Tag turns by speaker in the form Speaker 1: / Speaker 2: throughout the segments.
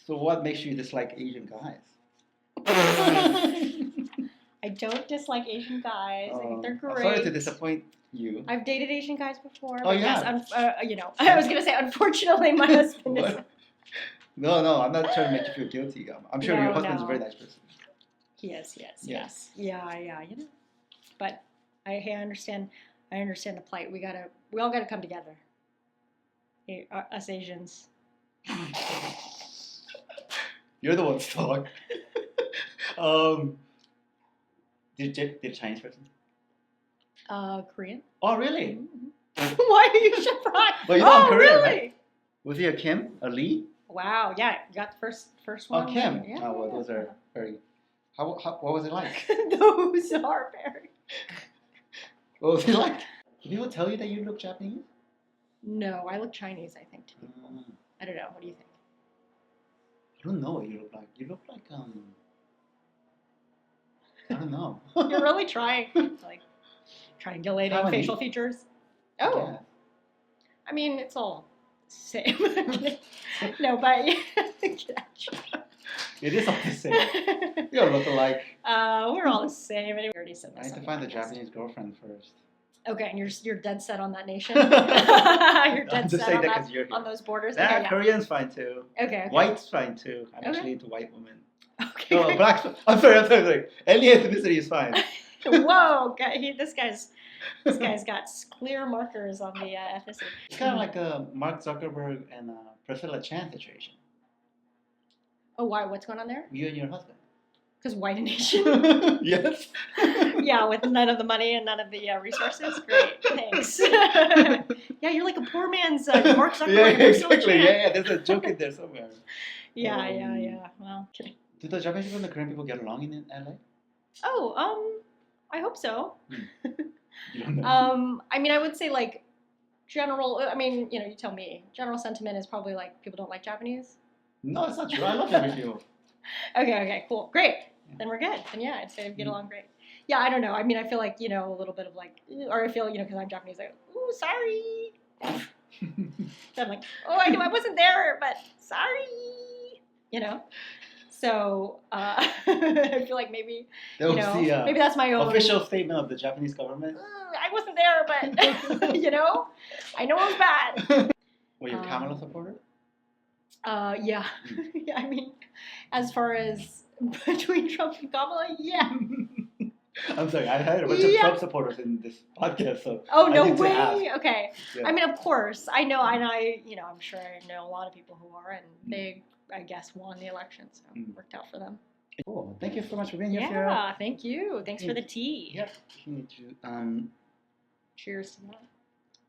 Speaker 1: So what makes you dislike Asian guys?
Speaker 2: I don't dislike Asian guys. I think they're great.
Speaker 1: I'm sorry to disappoint you.
Speaker 2: I've dated Asian guys before.
Speaker 1: Oh,
Speaker 2: but
Speaker 1: yeah.
Speaker 2: Yes, I was gonna say, unfortunately, my husband is.
Speaker 1: No, I'm not trying to make you feel guilty. I'm sure your husband's a very nice person.
Speaker 2: He is, yes. Yeah, But I understand the plight. We all gotta come together. Us Asians.
Speaker 1: You're the one to talk. Did Chinese person?
Speaker 2: Korean.
Speaker 1: Oh, really?
Speaker 2: Mm-hmm. Why are you surprised?
Speaker 1: Well, you know I'm Korean,
Speaker 2: really?
Speaker 1: Right? Was he a Kim? A Lee?
Speaker 2: Wow, yeah, you got the first one.
Speaker 1: Oh, Kim.
Speaker 2: Yeah,
Speaker 1: well, those are very... what was it like?
Speaker 2: Those are very...
Speaker 1: What was it like? Did people tell you that you look Japanese?
Speaker 2: No, I look Chinese, I think, to people. I don't know. What do you think?
Speaker 1: I don't know what you look like. You look like, I don't know.
Speaker 2: You're really trying, like, triangulating facial features. Oh. Yeah. I mean, it's all the same. No, but...
Speaker 1: It is all the same. You don't look alike.
Speaker 2: We're all the same. Anyway, we already said this.
Speaker 1: I need to find a Japanese girlfriend first.
Speaker 2: Okay, and you're dead set on that nation. You're dead set on those borders.
Speaker 1: Nah,
Speaker 2: okay,
Speaker 1: Korean's fine too.
Speaker 2: Okay.
Speaker 1: White's fine too. I'm actually into white women.
Speaker 2: Okay.
Speaker 1: No, black. I'm sorry. Any ethnicity is fine.
Speaker 2: Whoa, this guy's got clear markers on the ethnicity.
Speaker 1: It's kind of like a Mark Zuckerberg and Priscilla Chan situation.
Speaker 2: Oh, why? What's going on there?
Speaker 1: You and your husband.
Speaker 2: Because white and Asian.
Speaker 1: Yes.
Speaker 2: Yeah, with none of the money and none of the resources. Great, thanks. Yeah, you're like a poor man's Mark Zuckerberg.
Speaker 1: Yeah, exactly. Yeah, there's a joke in there somewhere.
Speaker 2: Yeah. Well, kidding.
Speaker 1: Do the Japanese people and the Korean people get along in LA?
Speaker 2: Oh, I hope so.
Speaker 1: You don't know.
Speaker 2: I mean, I would say like general. I mean, you tell me. General sentiment is probably like people don't like Japanese.
Speaker 1: No, it's not true. I love Japanese people.
Speaker 2: Okay, cool, great. Then we're good. Then yeah, I'd say we get along great. Yeah, I don't know. I mean, I feel like a little bit of like, or I feel because I'm Japanese, like, ooh, sorry. So I'm like, oh, I knew I wasn't there, but sorry. So I feel like maybe maybe that's my own
Speaker 1: official statement of the Japanese government.
Speaker 2: I wasn't there, but I know it was bad.
Speaker 1: Were you a Kamala supporter?
Speaker 2: Yeah. Yeah, I mean, as far as between Trump and Kamala, yeah.
Speaker 1: I'm sorry, I had a bunch of Trump supporters in this podcast, so.
Speaker 2: Oh, no way. Okay.
Speaker 1: Yeah.
Speaker 2: I mean, of course, I know, and I'm sure I know a lot of people who are, and they, I guess, won the election, so it worked out for them.
Speaker 1: Cool. Thank you so much for being here,
Speaker 2: Yeah,
Speaker 1: Sarah.
Speaker 2: thank you. Thanks for the tea.
Speaker 1: Yep. You need to,
Speaker 2: cheers to that.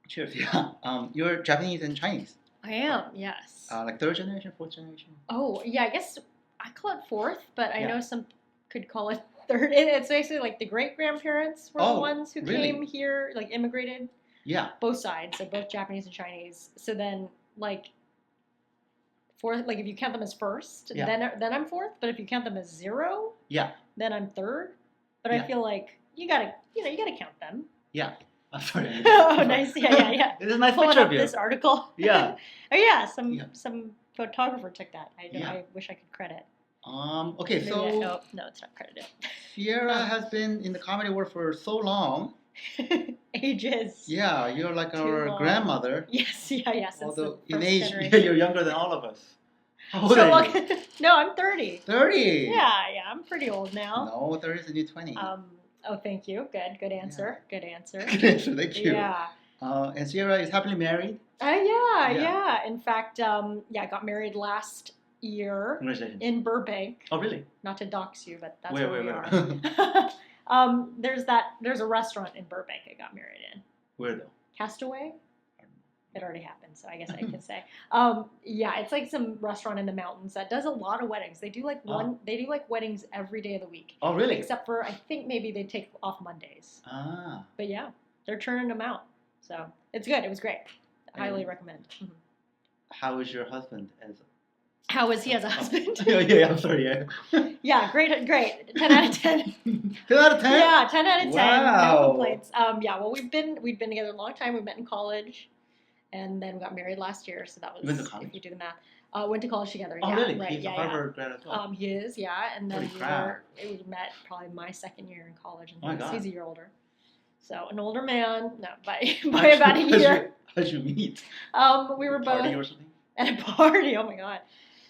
Speaker 1: Cheers, yeah. You're Japanese and Chinese.
Speaker 2: I am, yes.
Speaker 1: Like third generation, fourth generation?
Speaker 2: Oh, yeah, I guess I call it fourth, but I know some could call it third. It's basically like the great-grandparents were the ones who came here, like immigrated.
Speaker 1: Yeah.
Speaker 2: Both sides, so both Japanese and Chinese. So then, like, fourth, like if you count them as first, then I'm fourth. But if you count them as zero, then I'm third. But I feel like you gotta count them.
Speaker 1: Yeah. I'm sorry.
Speaker 2: Oh, nice. Yeah.
Speaker 1: It is a nice
Speaker 2: picture
Speaker 1: picture
Speaker 2: of
Speaker 1: of you.
Speaker 2: this article.
Speaker 1: Yeah.
Speaker 2: Oh yeah, some photographer took that. I wish I could credit.
Speaker 1: Okay,
Speaker 2: Maybe
Speaker 1: so
Speaker 2: no, it's not credited.
Speaker 1: Sierra has been in the comedy world for so long.
Speaker 2: Ages.
Speaker 1: Yeah, you're like our grandmother.
Speaker 2: Yes, yeah.
Speaker 1: Although in age, you're younger than all of us. How old are you?
Speaker 2: No, I'm 30.
Speaker 1: 30?
Speaker 2: Yeah, I'm pretty old now.
Speaker 1: No, 30 is a new 20.
Speaker 2: Oh, thank you. Good answer.
Speaker 1: Yeah.
Speaker 2: Good answer.
Speaker 1: Good answer, thank you.
Speaker 2: Yeah.
Speaker 1: And Sierra is happily married?
Speaker 2: Yeah. In fact, I got married last year in Burbank.
Speaker 1: Oh, really?
Speaker 2: Not to dox you, but that's
Speaker 1: where
Speaker 2: we are. There's a restaurant in Burbank I got married in.
Speaker 1: Where though?
Speaker 2: Castaway. It already happened, so I guess I can say. It's like some restaurant in the mountains that does a lot of weddings. They do like weddings every day of the week.
Speaker 1: Oh, really?
Speaker 2: Except for I think maybe they take off Mondays. But yeah, they're turning them out. So it's good. It was great. Highly recommend. Mm-hmm.
Speaker 1: How is your husband
Speaker 2: How is he as a husband?
Speaker 1: Yeah, I'm sorry. Yeah.
Speaker 2: Yeah, great. 10 out of 10.
Speaker 1: 10 out of 10?
Speaker 2: Yeah, 10 out of 10.
Speaker 1: Wow.
Speaker 2: No complaints. Well, we've been together a long time. We met in college, and then we got married last year. So that was, if you do the math, Went to college together.
Speaker 1: Oh,
Speaker 2: yeah,
Speaker 1: really?
Speaker 2: Right.
Speaker 1: He's
Speaker 2: Yeah,
Speaker 1: a Harvard grad as well.
Speaker 2: He is. Yeah, and then
Speaker 1: Holy crap.
Speaker 2: we met probably my second year in college, and
Speaker 1: Oh my God.
Speaker 2: he's a year older. So an older man. No, by about a year.
Speaker 1: How'd you meet?
Speaker 2: We were
Speaker 1: Party
Speaker 2: both
Speaker 1: or something?
Speaker 2: at a party. Oh my God.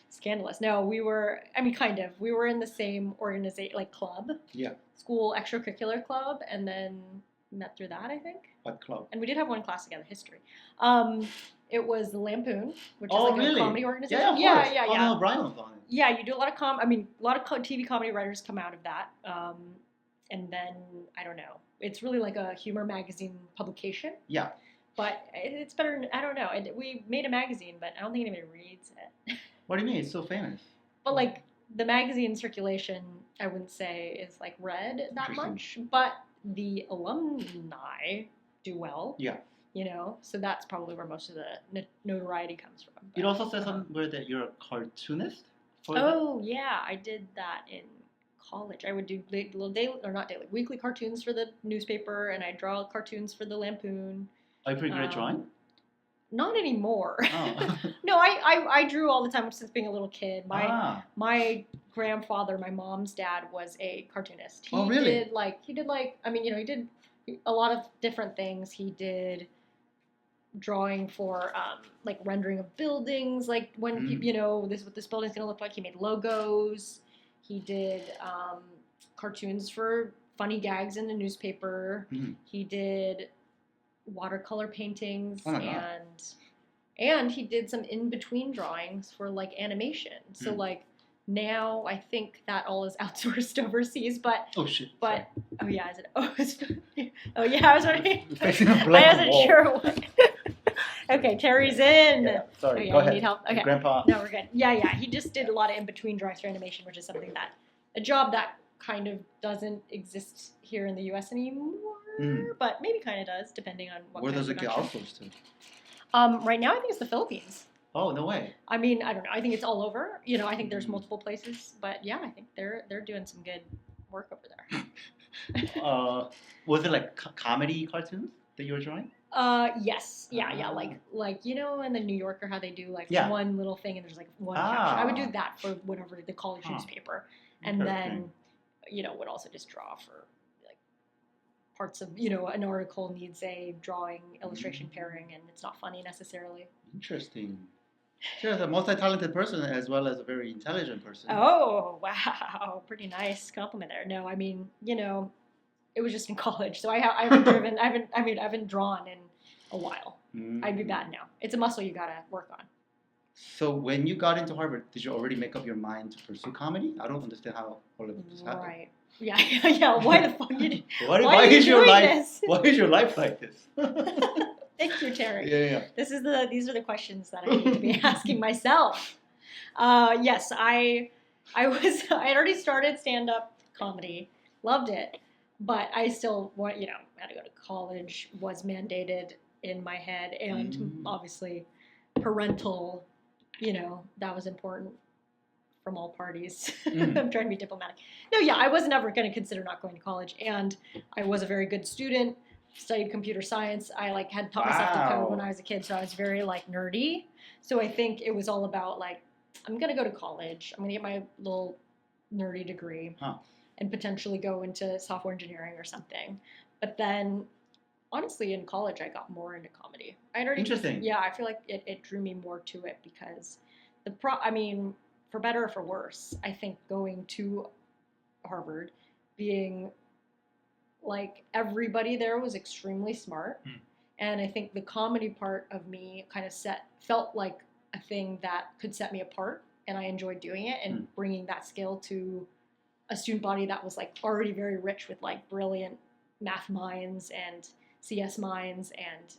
Speaker 2: Scandalous. No, we were, I mean, kind of. We were in the same organization, like club.
Speaker 1: Yeah.
Speaker 2: School extracurricular club, and then met through that, I think.
Speaker 1: What club?
Speaker 2: And we did have one class together, history. It was the Lampoon, which is
Speaker 1: really?
Speaker 2: a comedy organization.
Speaker 1: Yeah, of course.
Speaker 2: Yeah.
Speaker 1: Conan O'Brien was on it.
Speaker 2: Yeah, you do a lot of TV comedy writers come out of that. And then, I don't know. It's really like a humor magazine publication.
Speaker 1: Yeah.
Speaker 2: But it's better, I don't know. We made a magazine, but I don't think anybody reads it.
Speaker 1: What do you mean? It's so famous.
Speaker 2: But like the magazine circulation, I wouldn't say is like read that much, but the alumni do well.
Speaker 1: Yeah.
Speaker 2: So that's probably where most of the notoriety comes from. But,
Speaker 1: It also says somewhere that you're a cartoonist.
Speaker 2: Yeah, I did that in college. I would do weekly cartoons for the newspaper, and I draw cartoons for the Lampoon.
Speaker 1: Are you pretty good at drawing?
Speaker 2: Not anymore.
Speaker 1: Oh.
Speaker 2: No, I drew all the time since being a little kid. My grandfather, my mom's dad, was a cartoonist. He
Speaker 1: really?
Speaker 2: did he did a lot of different things. He did drawing for like rendering of buildings, like when this is what this building's gonna look like. He made logos. He did cartoons for funny gags in the newspaper. He did watercolor paintings, and he did some in-between drawings for like animation. So like now I think that all is outsourced overseas, but
Speaker 1: oh shit.
Speaker 2: But oh yeah, is it? Oh yeah, I was already.
Speaker 1: I
Speaker 2: wasn't sure what. Okay, Terry's in.
Speaker 1: Yeah, sorry,
Speaker 2: go
Speaker 1: ahead.
Speaker 2: Need help? Okay.
Speaker 1: Grandpa.
Speaker 2: No, we're good. Yeah. He just did a lot of in-between drawings for animation, which is something a job that kind of doesn't exist here in the U.S. anymore, but maybe kind of does, depending on what.
Speaker 1: Where does it get outsourced to?
Speaker 2: Right now, I think it's the Philippines.
Speaker 1: Oh, no way.
Speaker 2: I mean, I don't know. I think it's all over. I think there's multiple places, but yeah, I think they're doing some good work over there.
Speaker 1: Was it like comedy cartoons that you were drawing?
Speaker 2: Yes. Yeah. Like in the New Yorker, how they do like one little thing and there's like one caption. I would do that for whatever the college newspaper, and then would also just draw for like parts of an article needs a drawing illustration pairing and it's not funny necessarily.
Speaker 1: Interesting. She's a multi-talented person as well as a very intelligent person.
Speaker 2: Oh wow, pretty nice compliment there. No, I mean it was just in college, so I haven't drawn in a while. I'd be bad now. It's a muscle you gotta work on.
Speaker 1: So when you got into Harvard, did you already make up your mind to pursue comedy? I don't understand how all of this happened.
Speaker 2: Right. Yeah. Why the fuck did you?
Speaker 1: Why is your life? Why is your life like this?
Speaker 2: Thank you, Terry.
Speaker 1: Yeah.
Speaker 2: These are the questions that I need to be asking myself. Yes, I had already started stand-up comedy, loved it, but I still had to go to college, was mandated in my head, and obviously parental, that was important from all parties. I'm trying to be diplomatic. No, yeah, I was never going to consider not going to college, and I was a very good student. Studied computer science. I had taught myself to code when I was a kid, so I was very nerdy. So I think it was all about I'm gonna go to college. I'm gonna get my little nerdy degree and potentially go into software engineering or something. But then, honestly, in college, I got more into comedy.
Speaker 1: Interesting.
Speaker 2: Yeah, I feel like it drew me more to it because for better or for worse, I think going to Harvard, being everybody there was extremely smart, and I think the comedy part of me kind of felt like a thing that could set me apart, and I enjoyed doing it and bringing that skill to a student body that was already very rich with brilliant math minds and CS minds and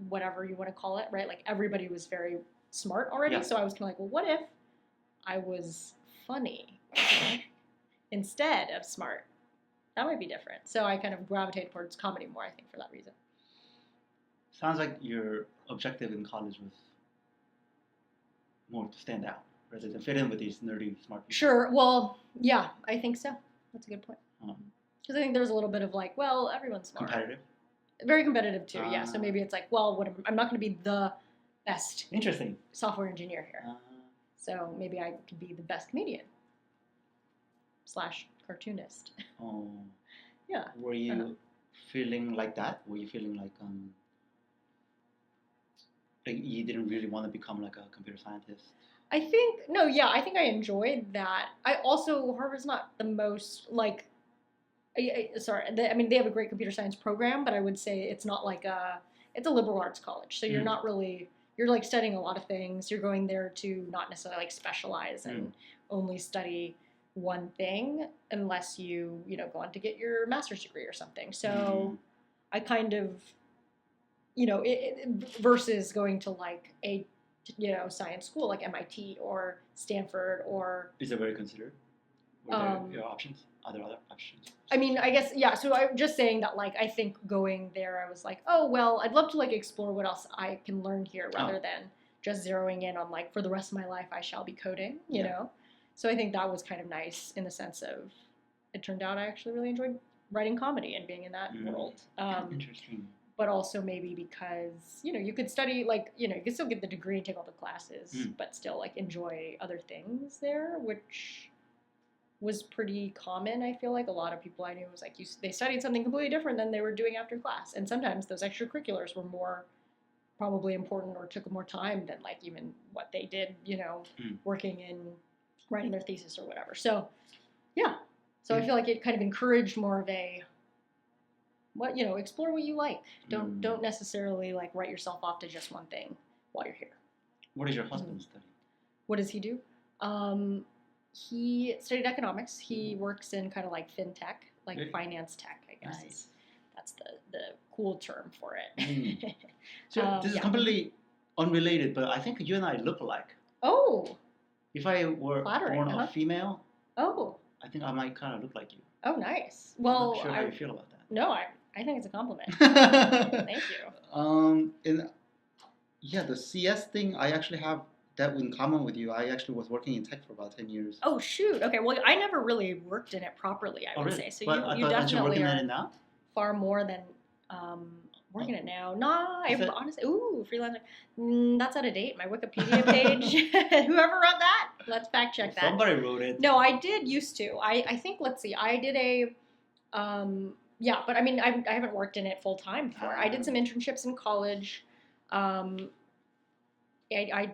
Speaker 2: whatever you want to call it, right? Everybody was very smart already, so I was kind of well, what if I was funny instead of smart? That might be different. So I kind of gravitate towards comedy more, I think, for that reason.
Speaker 1: Sounds like your objective in college was more to stand out rather than fit in with these nerdy smart people. Sure.
Speaker 2: Well, yeah, I think so. That's a good point. Because I think there's a little bit of everyone's smart.
Speaker 1: Competitive?
Speaker 2: Very competitive, too, yeah. So maybe it's I'm not going to be the best
Speaker 1: interesting
Speaker 2: software engineer here. So maybe I could be the best comedian / cartoonist.
Speaker 1: Oh.
Speaker 2: Yeah.
Speaker 1: Were you feeling like that? Were you feeling like you didn't really want to become like a computer scientist?
Speaker 2: I think I enjoyed that. I also Harvard's not the most like. I mean, they have a great computer science program, but I would say it's not like it's a liberal arts college. So you're not really, you're like studying a lot of things. You're going there to not necessarily like specialize and only study one thing unless you go on to get your master's degree or something. So I kind of, versus going to like a, science school like MIT or Stanford or.
Speaker 1: Is it very considered? Were there your options? Are there other options?
Speaker 2: I mean, I guess, yeah, so I'm just saying that, like, I think going there, I was like, oh, well, I'd love to, like, explore what else I can learn here rather than just zeroing in on, like, for the rest of my life, I shall be coding, you know? So I think that was kind of nice in the sense of, it turned out I actually really enjoyed writing comedy and being in that world.
Speaker 1: Interesting.
Speaker 2: But also maybe because, you could study, like, you could still get the degree and take all the classes, but still, like, enjoy other things there, which was pretty common. I feel like a lot of people I knew was like they studied something completely different than they were doing after class, and sometimes those extracurriculars were more probably important or took more time than like even what they did, working in writing their thesis or whatever. So I feel like it kind of encouraged more of a explore what you like. Don't necessarily like write yourself off to just one thing while you're here.
Speaker 1: What does your husband study?
Speaker 2: What does he do? He studied economics. He works in kind of like fintech, like finance tech, I guess.
Speaker 1: Nice.
Speaker 2: That's the cool term for it.
Speaker 1: So this is completely unrelated, but I think you and I look alike.
Speaker 2: Oh.
Speaker 1: If I were born a female,
Speaker 2: I
Speaker 1: think I might kind of look like you.
Speaker 2: Oh, nice. Well,
Speaker 1: I'm not sure how you feel about that.
Speaker 2: No, I think it's a compliment. Thank you.
Speaker 1: The CS thing, I actually have that in common with you. I actually was working in tech for about 10 years.
Speaker 2: Oh, shoot. Okay, well, I never really worked in it properly, I would say. So
Speaker 1: but
Speaker 2: you definitely
Speaker 1: working
Speaker 2: are
Speaker 1: in it now?
Speaker 2: far more than working it now. Nah, honestly, freelancer. That's out of date. My Wikipedia page. Whoever wrote that, let's fact check that.
Speaker 1: Somebody wrote it.
Speaker 2: No, I did used to. I think, let's see, I did a, but I mean, I haven't worked in it full time before. I did some internships in college. I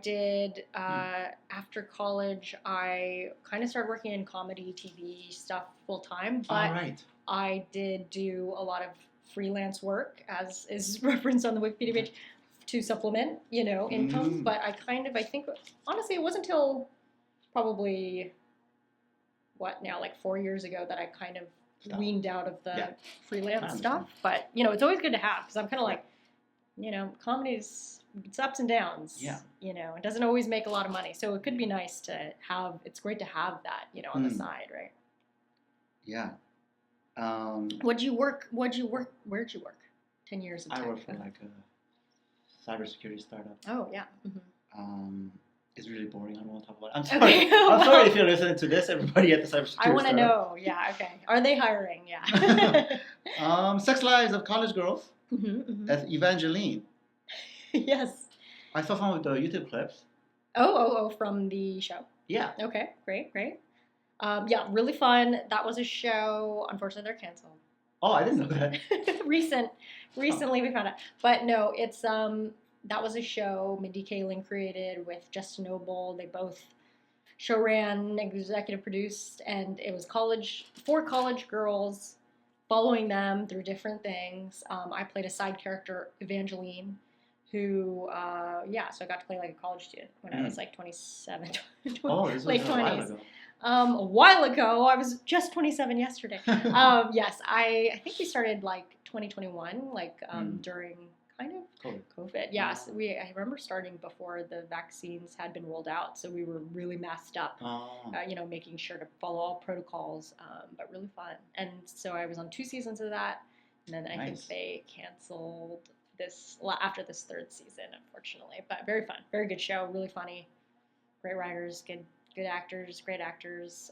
Speaker 2: did, after college, I kind of started working in comedy, TV stuff full time, but I did do a lot of freelance work, as is referenced on the Wikipedia page, to supplement, income. But I think, honestly, it wasn't until probably, like 4 years ago that I kind of weaned out of the freelance stuff. But, it's always good to have, because I'm kind of like, comedy's, it's ups and downs. Yeah. It doesn't always make a lot of money. So it could be nice to have, it's great to have that, on the side, right?
Speaker 1: Yeah.
Speaker 2: Where'd you work? 10 years of tech.
Speaker 1: I worked for like a cybersecurity startup.
Speaker 2: Oh, yeah.
Speaker 1: It's really boring. I don't want to talk about it. I'm sorry. Okay. I'm sorry if you're listening to this, everybody at the cybersecurity startup.
Speaker 2: I want to know. Yeah, okay. Are they hiring? Yeah.
Speaker 1: Sex Lives of College Girls. That's Evangeline.
Speaker 2: Yes.
Speaker 1: I saw some of the YouTube clips.
Speaker 2: Oh, from the show.
Speaker 1: Yeah.
Speaker 2: Okay, great. Really fun. That was a show. Unfortunately, they're canceled.
Speaker 1: Oh, I didn't know that.
Speaker 2: Recently we found out. But no, it's that was a show Mindy Kaling created with Justin Noble. They both show ran, executive produced, and it was 4 college girls following them through different things. I played a side character, Evangeline, who, so I got to play like a college student when I was like 27, late 20s. A while ago. I was just 27 yesterday. Yes, I think we started like 2021, like during kind of COVID. Yes, I remember starting before the vaccines had been rolled out, so we were really masked up, making sure to follow all protocols, but really fun. And so I was on 2 seasons of that, and then I think they canceled after this 3rd season, unfortunately. But very fun, very good show, really funny, great writers, good actors, great actors,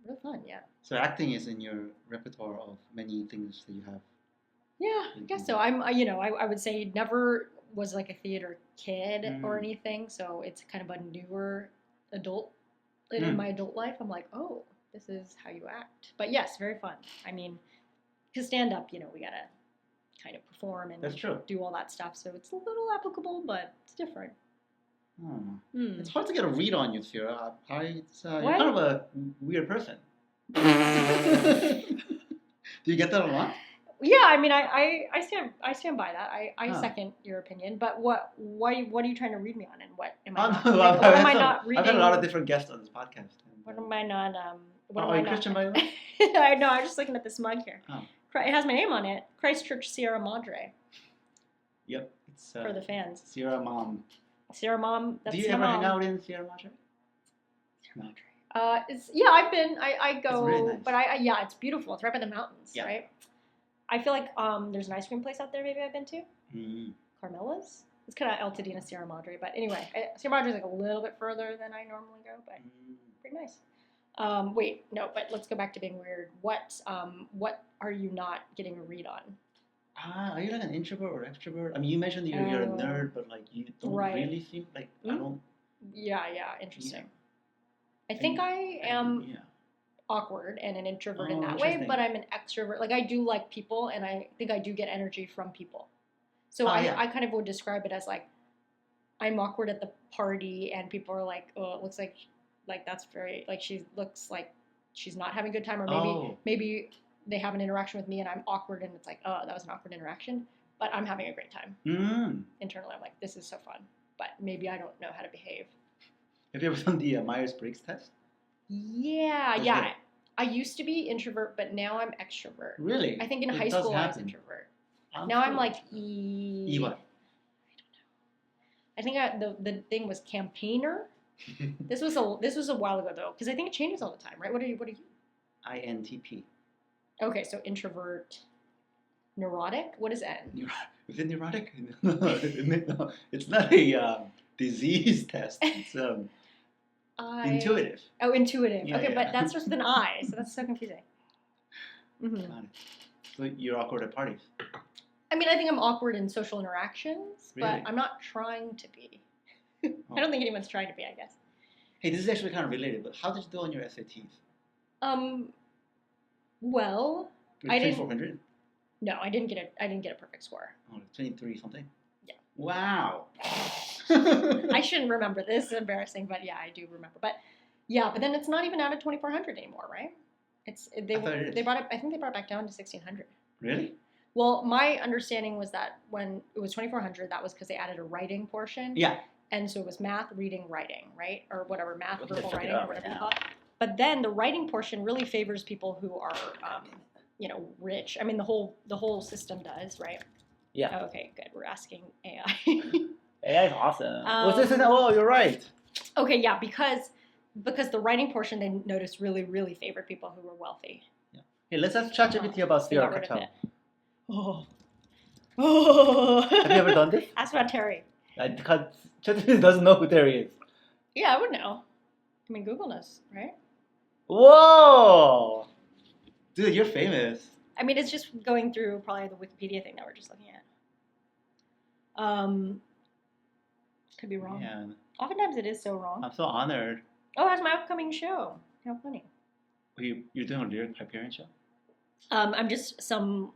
Speaker 2: really fun, yeah.
Speaker 1: So acting is in your repertoire of many things that you have.
Speaker 2: Yeah, I guess so. I would say never was like a theater kid or anything, so it's kind of a newer adult, in my adult life, I'm like, oh, this is how you act. But yes, very fun. I mean, because stand up, you know, we gotta kind of perform and
Speaker 1: That's true.
Speaker 2: do all that stuff. So it's a little applicable, but it's different.
Speaker 1: It's hard to get a read on you, Sierra. You're
Speaker 2: What?
Speaker 1: kind of a weird person. Do you get that a lot?
Speaker 2: Yeah, I mean, I stand by that. I second your opinion. But what are you trying to read me on, and what am I not? What am I not reading?
Speaker 1: I've had a lot of different guests on this podcast.
Speaker 2: What am I not? What am
Speaker 1: are
Speaker 2: I
Speaker 1: you
Speaker 2: not?
Speaker 1: Christian, by the way?
Speaker 2: I know. I'm just looking at this mug here.
Speaker 1: Oh.
Speaker 2: It has my name on it. Christchurch Sierra Madre.
Speaker 1: Yep, it's
Speaker 2: for the fans.
Speaker 1: Sierra Mom.
Speaker 2: Sierra Mom. That's
Speaker 1: Do you ever hang out in Sierra Madre?
Speaker 2: Sierra Madre. I've been. I go,
Speaker 1: it's really nice.
Speaker 2: But it's beautiful. It's right by the mountains, right? I feel like there's an ice cream place out there. Maybe I've been to. Carmela's. It's kind of Altadena Sierra Madre, but anyway, Sierra Madre is like a little bit further than I normally go, but pretty nice. Wait, no, but let's go back to being weird. What are you not getting a read on?
Speaker 1: Are you like an introvert or extrovert? I mean, you mentioned that you're a nerd, but like you don't really seem like I don't.
Speaker 2: Yeah, interesting. I think I am awkward and an introvert in that way, but I'm an extrovert. Like I do like people, and I think I do get energy from people. So I kind of would describe it as like I'm awkward at the party, and people are like, oh, it looks like that's very like she looks like she's not having a good time, or maybe they have an interaction with me and I'm awkward, and it's like, oh, that was an awkward interaction, but I'm having a great time. Internally, I'm like, this is so fun, but maybe I don't know how to behave. Have you ever done the Myers-Briggs test? Yeah. I used to be introvert, but now I'm extrovert. Really? I think in high school I was introvert. Now I'm like E what? I don't know. I think the thing was campaigner. This was a while ago though, because I think it changes all the time, right? What are you? INTP. Okay, so introvert, neurotic. What is N? Is it neurotic? No, it's not a disease test. It's intuitive. Oh, intuitive. Yeah, okay, but that starts with an I, so that's so confusing. So you're awkward at parties? I mean, I think I'm awkward in social interactions, but I'm not trying to be. I don't think anyone's trying to be, I guess. Hey, this is actually kind of related, but how did you do on your SATs? Well, I didn't. 400? No, I didn't get a perfect score. Oh, 23 something? Yeah. Wow. I shouldn't remember this. It's embarrassing, but yeah, I do remember. But then it's not even out of 2,400 anymore, right? They brought it. I think they brought it back down to 1,600. Really? Well, my understanding was that when it was 2,400, that was because they added a writing portion. Yeah. And so it was math, reading, writing, right? Or whatever, math, verbal writing, or whatever you call it. But then the writing portion really favors people who are, rich. I mean, the whole system does, right? Yeah. Oh, okay, good. We're asking AI. AI is awesome. You're right. Okay, yeah, because the writing portion, they noticed really, really favored people who were wealthy. Yeah. Hey, let's ask ChatGPT about Sierra Katow. Oh. Have you ever done this? Ask about Terry. Because ChatGPT doesn't know who Terry is. Yeah, I would know. I mean, Google knows, right? Whoa! Dude, you're famous. I mean, it's just going through probably the Wikipedia thing that we're just looking at. Could be wrong. Yeah. Oftentimes it is so wrong. I'm so honored. Oh, that's my upcoming show. How funny. You're doing a Lyric Hyperion show? I'm just some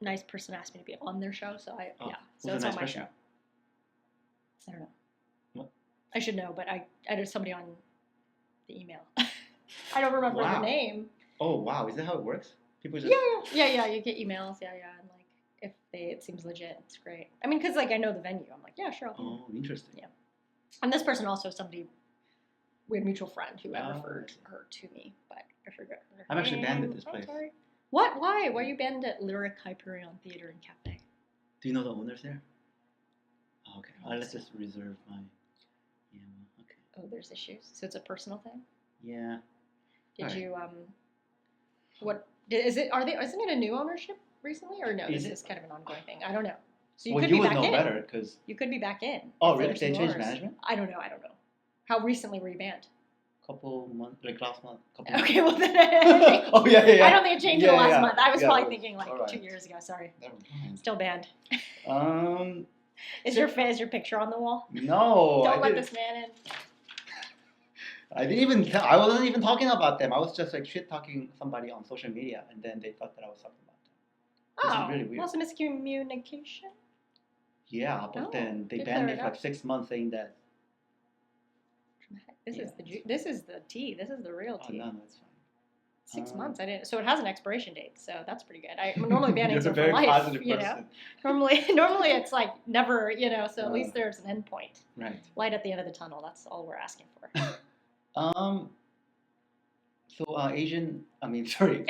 Speaker 2: nice person asked me to be on their show, so so it's on my show. I don't know. What? I should know, but I did somebody on the email. I don't remember the name. Oh wow, is that how it works? People just yeah. You get emails, and like if it seems legit, it's great. I mean, because like I know the venue, I'm like, yeah, sure. Oh, interesting. Yeah, and this person also somebody we had a mutual friend who had referred her to me, but I forget. I'm actually banned at this place. Sorry. What? Why? Why are you banned at Lyric Hyperion Theater and Cafe? Do you know the owners there? Oh, okay. Let's just reserve my. Yeah. Okay. Oh, there's issues. So it's a personal thing. Yeah. Did you What is it? Isn't it a new ownership recently, or no? This is kind of an ongoing thing. I don't know. So you could be back in. Well, you would know better because you could be back in. Oh, really? They changed management? I don't know. How recently were you banned? Couple months, like last month. Okay, well then. Oh yeah. I don't think it changed last month. I was probably thinking like 2 years ago. Sorry. Never mind. Still banned. Is your picture on the wall? No. Don't let this man in.
Speaker 1: I didn't even. I wasn't even talking about them. I was just like shit talking somebody on social media, and then they thought that I was talking about them. Which is really weird.
Speaker 2: Also miscommunication.
Speaker 1: Yeah, but then they banned me for like 6 months, saying that.
Speaker 2: This is the tea. This is the real tea.
Speaker 1: Oh, no, it's fine.
Speaker 2: 6 months. I didn't. So it has an expiration date. So that's pretty good. I'm normally banning
Speaker 1: You're
Speaker 2: for
Speaker 1: a very
Speaker 2: life.
Speaker 1: positive
Speaker 2: You
Speaker 1: person.
Speaker 2: know, normally it's like never. You know, so at least there's an end point.
Speaker 1: Right.
Speaker 2: Light at the end of the tunnel. That's all we're asking for.
Speaker 1: So Asian. I mean, sorry.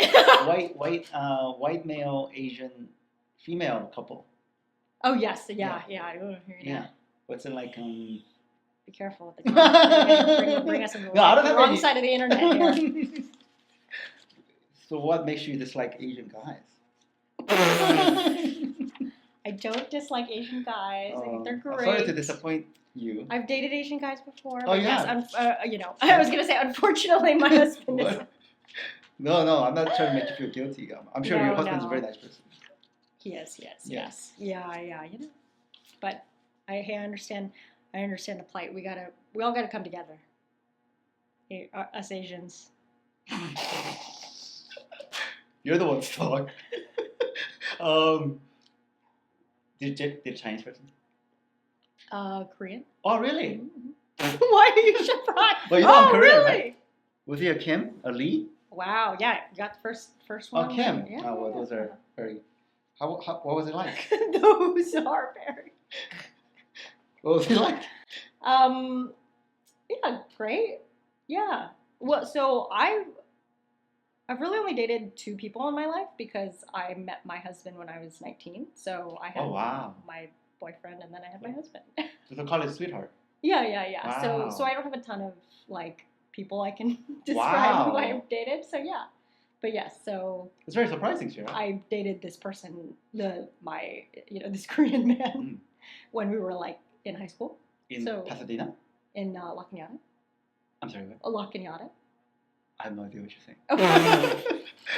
Speaker 1: White male Asian female couple.
Speaker 2: Oh yes. Yeah. Yeah.
Speaker 1: What's it like?
Speaker 2: Be careful with the bring us on the wrong side of the internet here.
Speaker 1: So what makes you dislike Asian guys?
Speaker 2: I don't dislike Asian guys. I think they're great.
Speaker 1: I'm sorry to disappoint you.
Speaker 2: I've dated Asian guys before.
Speaker 1: Oh,
Speaker 2: but
Speaker 1: yeah.
Speaker 2: Yes, I was gonna say, unfortunately, my husband is.
Speaker 1: No, I'm not trying to make you feel guilty. I'm sure your husband's a very nice person.
Speaker 2: He is, yes. Yeah, you know. But I understand the plight. We all gotta come together. Us Asians.
Speaker 1: You're the one to talk. Did a Chinese person?
Speaker 2: Korean.
Speaker 1: Oh, really?
Speaker 2: Mm-hmm. Why are you surprised?
Speaker 1: Well, you know I'm Korean,
Speaker 2: really?
Speaker 1: Right? Was he a Kim? A Lee?
Speaker 2: Wow, yeah, you got the first one.
Speaker 1: Oh, Kim.
Speaker 2: Yeah,
Speaker 1: well, those are very. What was it like?
Speaker 2: Those are very.
Speaker 1: What was it like?
Speaker 2: Yeah, great. Yeah. Well, so I've really only dated 2 people in my life because I met my husband when I was 19. So I had my boyfriend and then I had my husband.
Speaker 1: So the college sweetheart.
Speaker 2: Yeah.
Speaker 1: Wow.
Speaker 2: So I don't have a ton of like people I can describe who I've dated. So yeah. But yes, so
Speaker 1: it's very surprising, Shira.
Speaker 2: I dated this person, this Korean man when we were like in high school.
Speaker 1: In Pasadena?
Speaker 2: In La Cañada.
Speaker 1: I'm sorry, what?
Speaker 2: La Cañada.
Speaker 1: I have no idea what you're saying.
Speaker 2: Okay.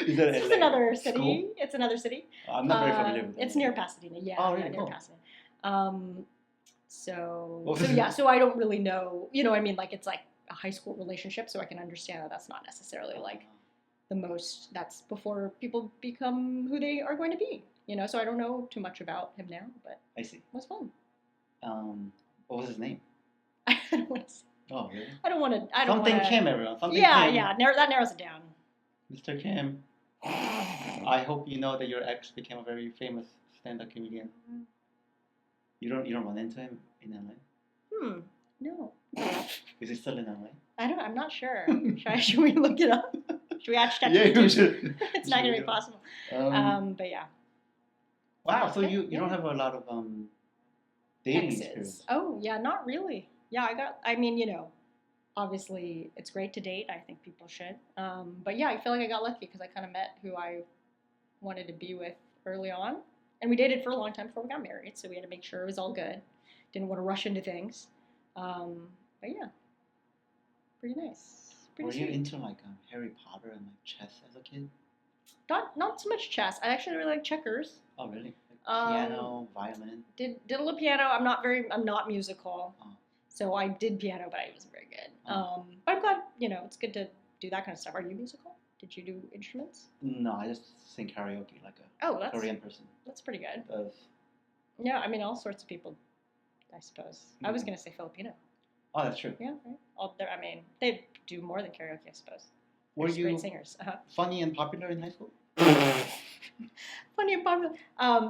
Speaker 1: Is that
Speaker 2: it's another city.
Speaker 1: School?
Speaker 2: It's another city.
Speaker 1: I'm not very familiar with it.
Speaker 2: It's near Pasadena. Yeah.
Speaker 1: Oh, really?
Speaker 2: Near Pasadena. So I don't really know. You know what I mean? Like it's like a high school relationship, so I can understand that that's not necessarily like the most. That's before people become who they are going to be. You know, so I don't know too much about him now, but
Speaker 1: I see.
Speaker 2: It was fun.
Speaker 1: What was his name?
Speaker 2: I don't want to say.
Speaker 1: Oh, really?
Speaker 2: I don't want to.
Speaker 1: Something Kim, everyone. Something Kim.
Speaker 2: Yeah. That narrows it down.
Speaker 1: Mr. Kim, I hope you know that your ex became a very famous stand-up comedian. You don't run into him in LA?
Speaker 2: No.
Speaker 1: Is he still in LA?
Speaker 2: I'm not sure. Should we look it up? Should we ask ChatGPT?
Speaker 1: Yeah, we should.
Speaker 2: It's not gonna be possible. But yeah.
Speaker 1: Wow. So you don't have a lot of dating experience.
Speaker 2: Oh yeah, not really. Yeah, obviously it's great to date. I think people should. But yeah, I feel like I got lucky because I kind of met who I wanted to be with early on. And we dated for a long time before we got married. So we had to make sure it was all good. Didn't want to rush into things. But yeah, pretty nice.
Speaker 1: Were you into like Harry Potter and like chess as a kid?
Speaker 2: Not so much chess. I actually really like checkers.
Speaker 1: Oh really? Like piano, violin.
Speaker 2: Did a little piano. I'm not musical.
Speaker 1: Oh.
Speaker 2: So I did piano, but I wasn't very good. But I'm glad, it's good to do that kind of stuff. Are you musical? Did you do instruments?
Speaker 1: No, I just sing karaoke like a Korean person.
Speaker 2: That's pretty good.
Speaker 1: Does.
Speaker 2: Yeah, I mean, all sorts of people, I suppose. Mm-hmm. I was going to say Filipino.
Speaker 1: Oh, that's true.
Speaker 2: Yeah, right. They do more than karaoke, I suppose.
Speaker 1: Were you
Speaker 2: great singers?
Speaker 1: Funny and popular in high school?
Speaker 2: Funny and popular?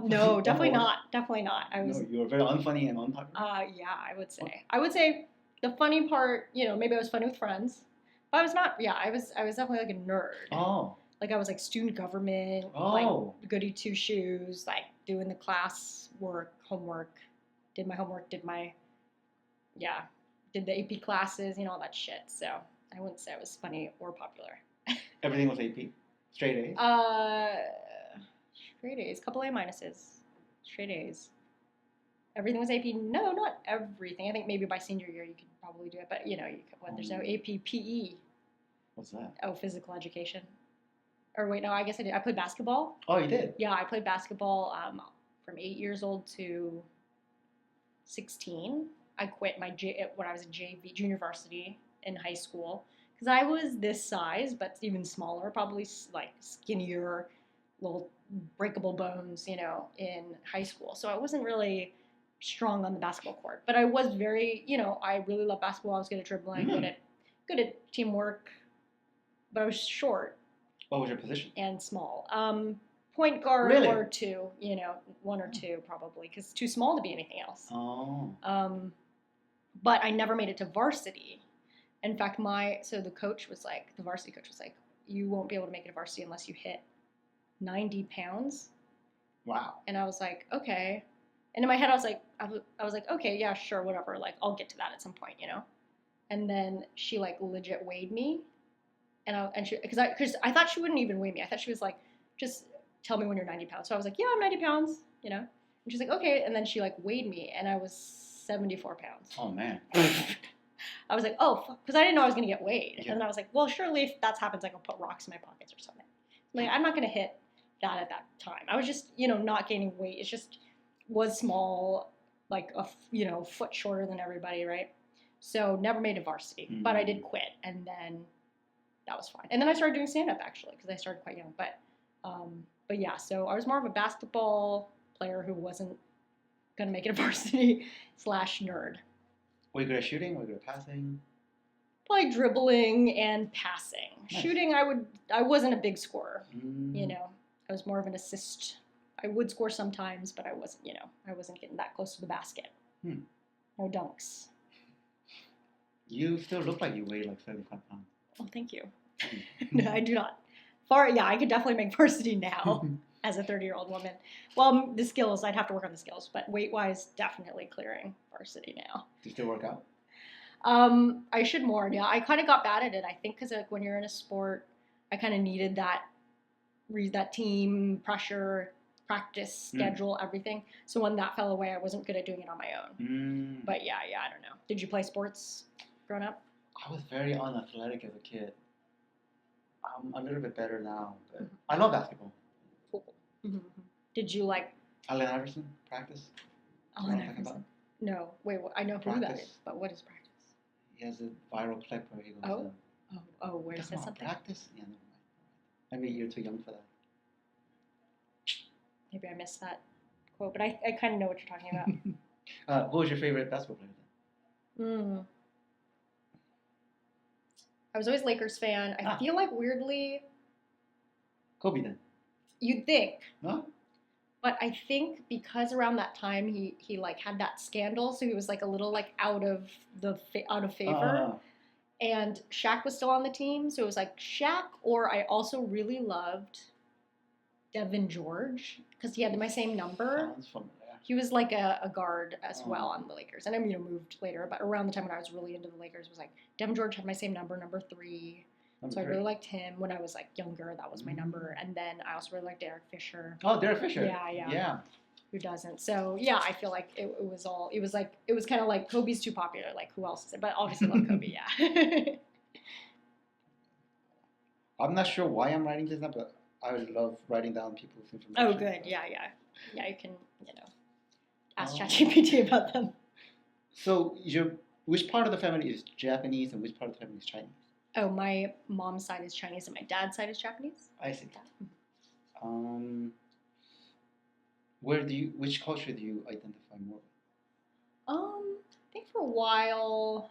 Speaker 2: No, definitely not. Definitely not.
Speaker 1: No, you were very unfunny and unpopular?
Speaker 2: Yeah, I would say. What? I would say the funny part, maybe I was funny with friends. But I was not, I was definitely like a nerd.
Speaker 1: Oh.
Speaker 2: Like I was like student government, like goody two shoes, like doing the class work, homework, did my homework, did the AP classes, all that shit. So I wouldn't say I was funny or popular.
Speaker 1: Everything was AP? Straight A's?
Speaker 2: Straight A's, couple A minuses, straight A's. Everything was AP. No, not everything. I think maybe by senior year you could probably do it, but there's no AP PE.
Speaker 1: What's that?
Speaker 2: Oh, physical education. Or wait, no, I guess I did. I played basketball.
Speaker 1: Oh, you did?
Speaker 2: Yeah, I played basketball from 8 years old to 16. I quit when I was in JV, junior varsity, in high school because I was this size, but even smaller, probably like skinnier, little breakable bones, you know, in high school. So I wasn't really strong on the basketball court, but I was very, you know, I really love basketball. I was good at dribbling, good at teamwork, but I was short.
Speaker 1: What was your position?
Speaker 2: And small. Point guard
Speaker 1: Really?
Speaker 2: or two, you know, one or two probably, because too small to be anything else.
Speaker 1: Oh.
Speaker 2: But I never made it to varsity. In fact, the coach was like, the varsity coach was like, you won't be able to make it to varsity unless you hit 90 pounds.
Speaker 1: Wow.
Speaker 2: And I was like, okay. And in my head, I was like, okay, yeah, sure, whatever. Like, I'll get to that at some point, you know. And then she like legit weighed me, because I thought she wouldn't even weigh me. I thought she was like, just tell me when you're 90 pounds. So I was like, yeah, I'm 90 pounds, you know. And she's like, okay. And then she like weighed me, and I was 74 pounds.
Speaker 1: Oh man.
Speaker 2: I was like, oh, fuck, because I didn't know I was gonna get weighed.
Speaker 1: Yeah.
Speaker 2: And then I was like, well, surely if that happens, like I'll put rocks in my pockets or something. Like I'm not gonna hit that at that time. I was just, you know, not gaining weight. It just was small, like a foot shorter than everybody, right? So never made it varsity, but I did quit, and then that was fine. And then I started doing stand-up actually, because I started quite young. But yeah, so I was more of a basketball player who wasn't gonna make it a varsity / nerd.
Speaker 1: Were you good at shooting? Were you good at passing?
Speaker 2: Probably dribbling and passing.
Speaker 1: Nice.
Speaker 2: Shooting, I wasn't a big scorer. You know, I was more of an assist. I would score sometimes, but I wasn't getting that close to the basket. No dunks.
Speaker 1: You still look like you weigh like 75 pounds.
Speaker 2: Oh, thank you. No, I do not. I could definitely make varsity now as a 30-year-old woman. Well, the skills, I'd have to work on the skills, but weight-wise, definitely clearing varsity now.
Speaker 1: Do you still work out?
Speaker 2: I should more, yeah. I kind of got bad at it, I think, because like, when you're in a sport, I kind of needed that team pressure, practice, schedule, everything. So when that fell away, I wasn't good at doing it on my own. But yeah, I don't know. Did you play sports growing up?
Speaker 1: I was very unathletic as a kid. I'm a little bit better now, but I love basketball.
Speaker 2: Cool. Did you like
Speaker 1: Allen Iverson practice?
Speaker 2: Allen Iverson? No. Wait, I know who that is, but what is practice?
Speaker 1: He has a viral clip where he goes.
Speaker 2: Where he says something.
Speaker 1: Practice? Yeah, never mind. Maybe you're too young for that.
Speaker 2: Maybe I missed that quote, but I kind of know what you're talking about.
Speaker 1: Who was your favorite basketball player then?
Speaker 2: I was always Lakers fan. I feel like weirdly,
Speaker 1: Kobe then.
Speaker 2: You'd think.
Speaker 1: No?
Speaker 2: But I think because around that time he like had that scandal, so he was like a little like out of favor. And Shaq was still on the team, so it was like Shaq, or I also really loved Devin George because he had my same number.
Speaker 1: Sounds familiar.
Speaker 2: He was like a guard as well on the Lakers, and I moved later. But around the time when I was really into the Lakers, was like Devin George had my same number 3. So I really liked him when I was like younger. That was my number, and then I also really liked Derek Fisher.
Speaker 1: Oh, Derek Fisher.
Speaker 2: Yeah. Who doesn't? So yeah, I feel like it was kind of like Kobe's too popular. Like who else is it? But obviously love Kobe. Yeah.
Speaker 1: I'm not sure why I'm writing this down, but I love writing down people's information.
Speaker 2: Oh, good. Yeah. You can ask ChatGPT about them.
Speaker 1: So which part of the family is Japanese and which part of the family is Chinese?
Speaker 2: Oh, my mom's side is Chinese and my dad's side is Japanese.
Speaker 1: I see.
Speaker 2: Yeah.
Speaker 1: Which culture do you identify more with?
Speaker 2: I think for a while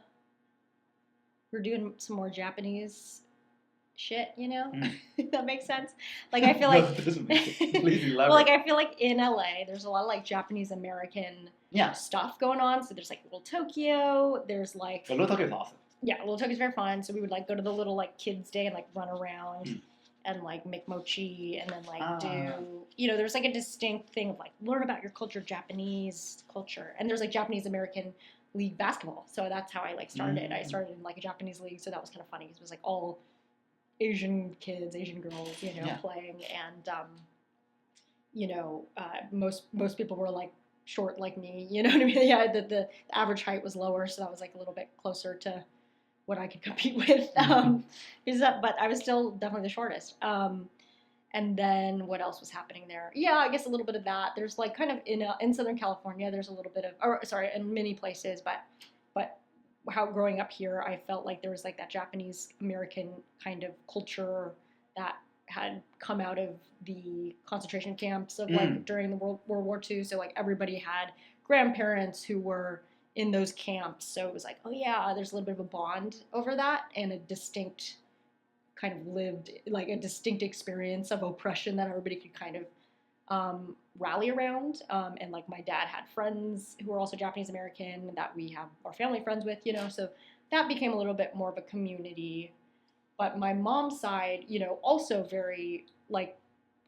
Speaker 2: we're doing some more Japanese shit, if that makes sense. Like I feel like
Speaker 1: No, it doesn't make sense. Please elaborate.
Speaker 2: Well, like I feel like in LA there's a lot of like Japanese American stuff going on. So there's like Little Tokyo, there's like
Speaker 1: Little Tokyo is awesome.
Speaker 2: Yeah, Little Tokyo is very fun. So we would like go to the little like kids' day and like run around and like make mochi and then like do there's like a distinct thing of like learn about your culture, Japanese culture, and there's like Japanese American league basketball. So that's how I like started. I started in like a Japanese league, so that was kind of funny. It was like all Asian kids, Asian girls, playing, and most people were like short like me. You know what I mean? Yeah, the average height was lower, so that was like a little bit closer to what I could compete with. But I was still definitely the shortest. And then what else was happening there? Yeah, I guess a little bit of that. There's like kind of in Southern California, there's a little bit of, in many places, but how growing up here, I felt like there was like that Japanese American kind of culture that had come out of the concentration camps of like during the World War II. So like everybody had grandparents who were in those camps. So it was like, oh yeah, there's a little bit of a bond over that and a distinct kind of lived, like a distinct experience of oppression that everybody could kind of rally around. And like my dad had friends who were also Japanese American that we have our family friends with, you know, so that became a little bit more of a community. But my mom's side, you know, also very like,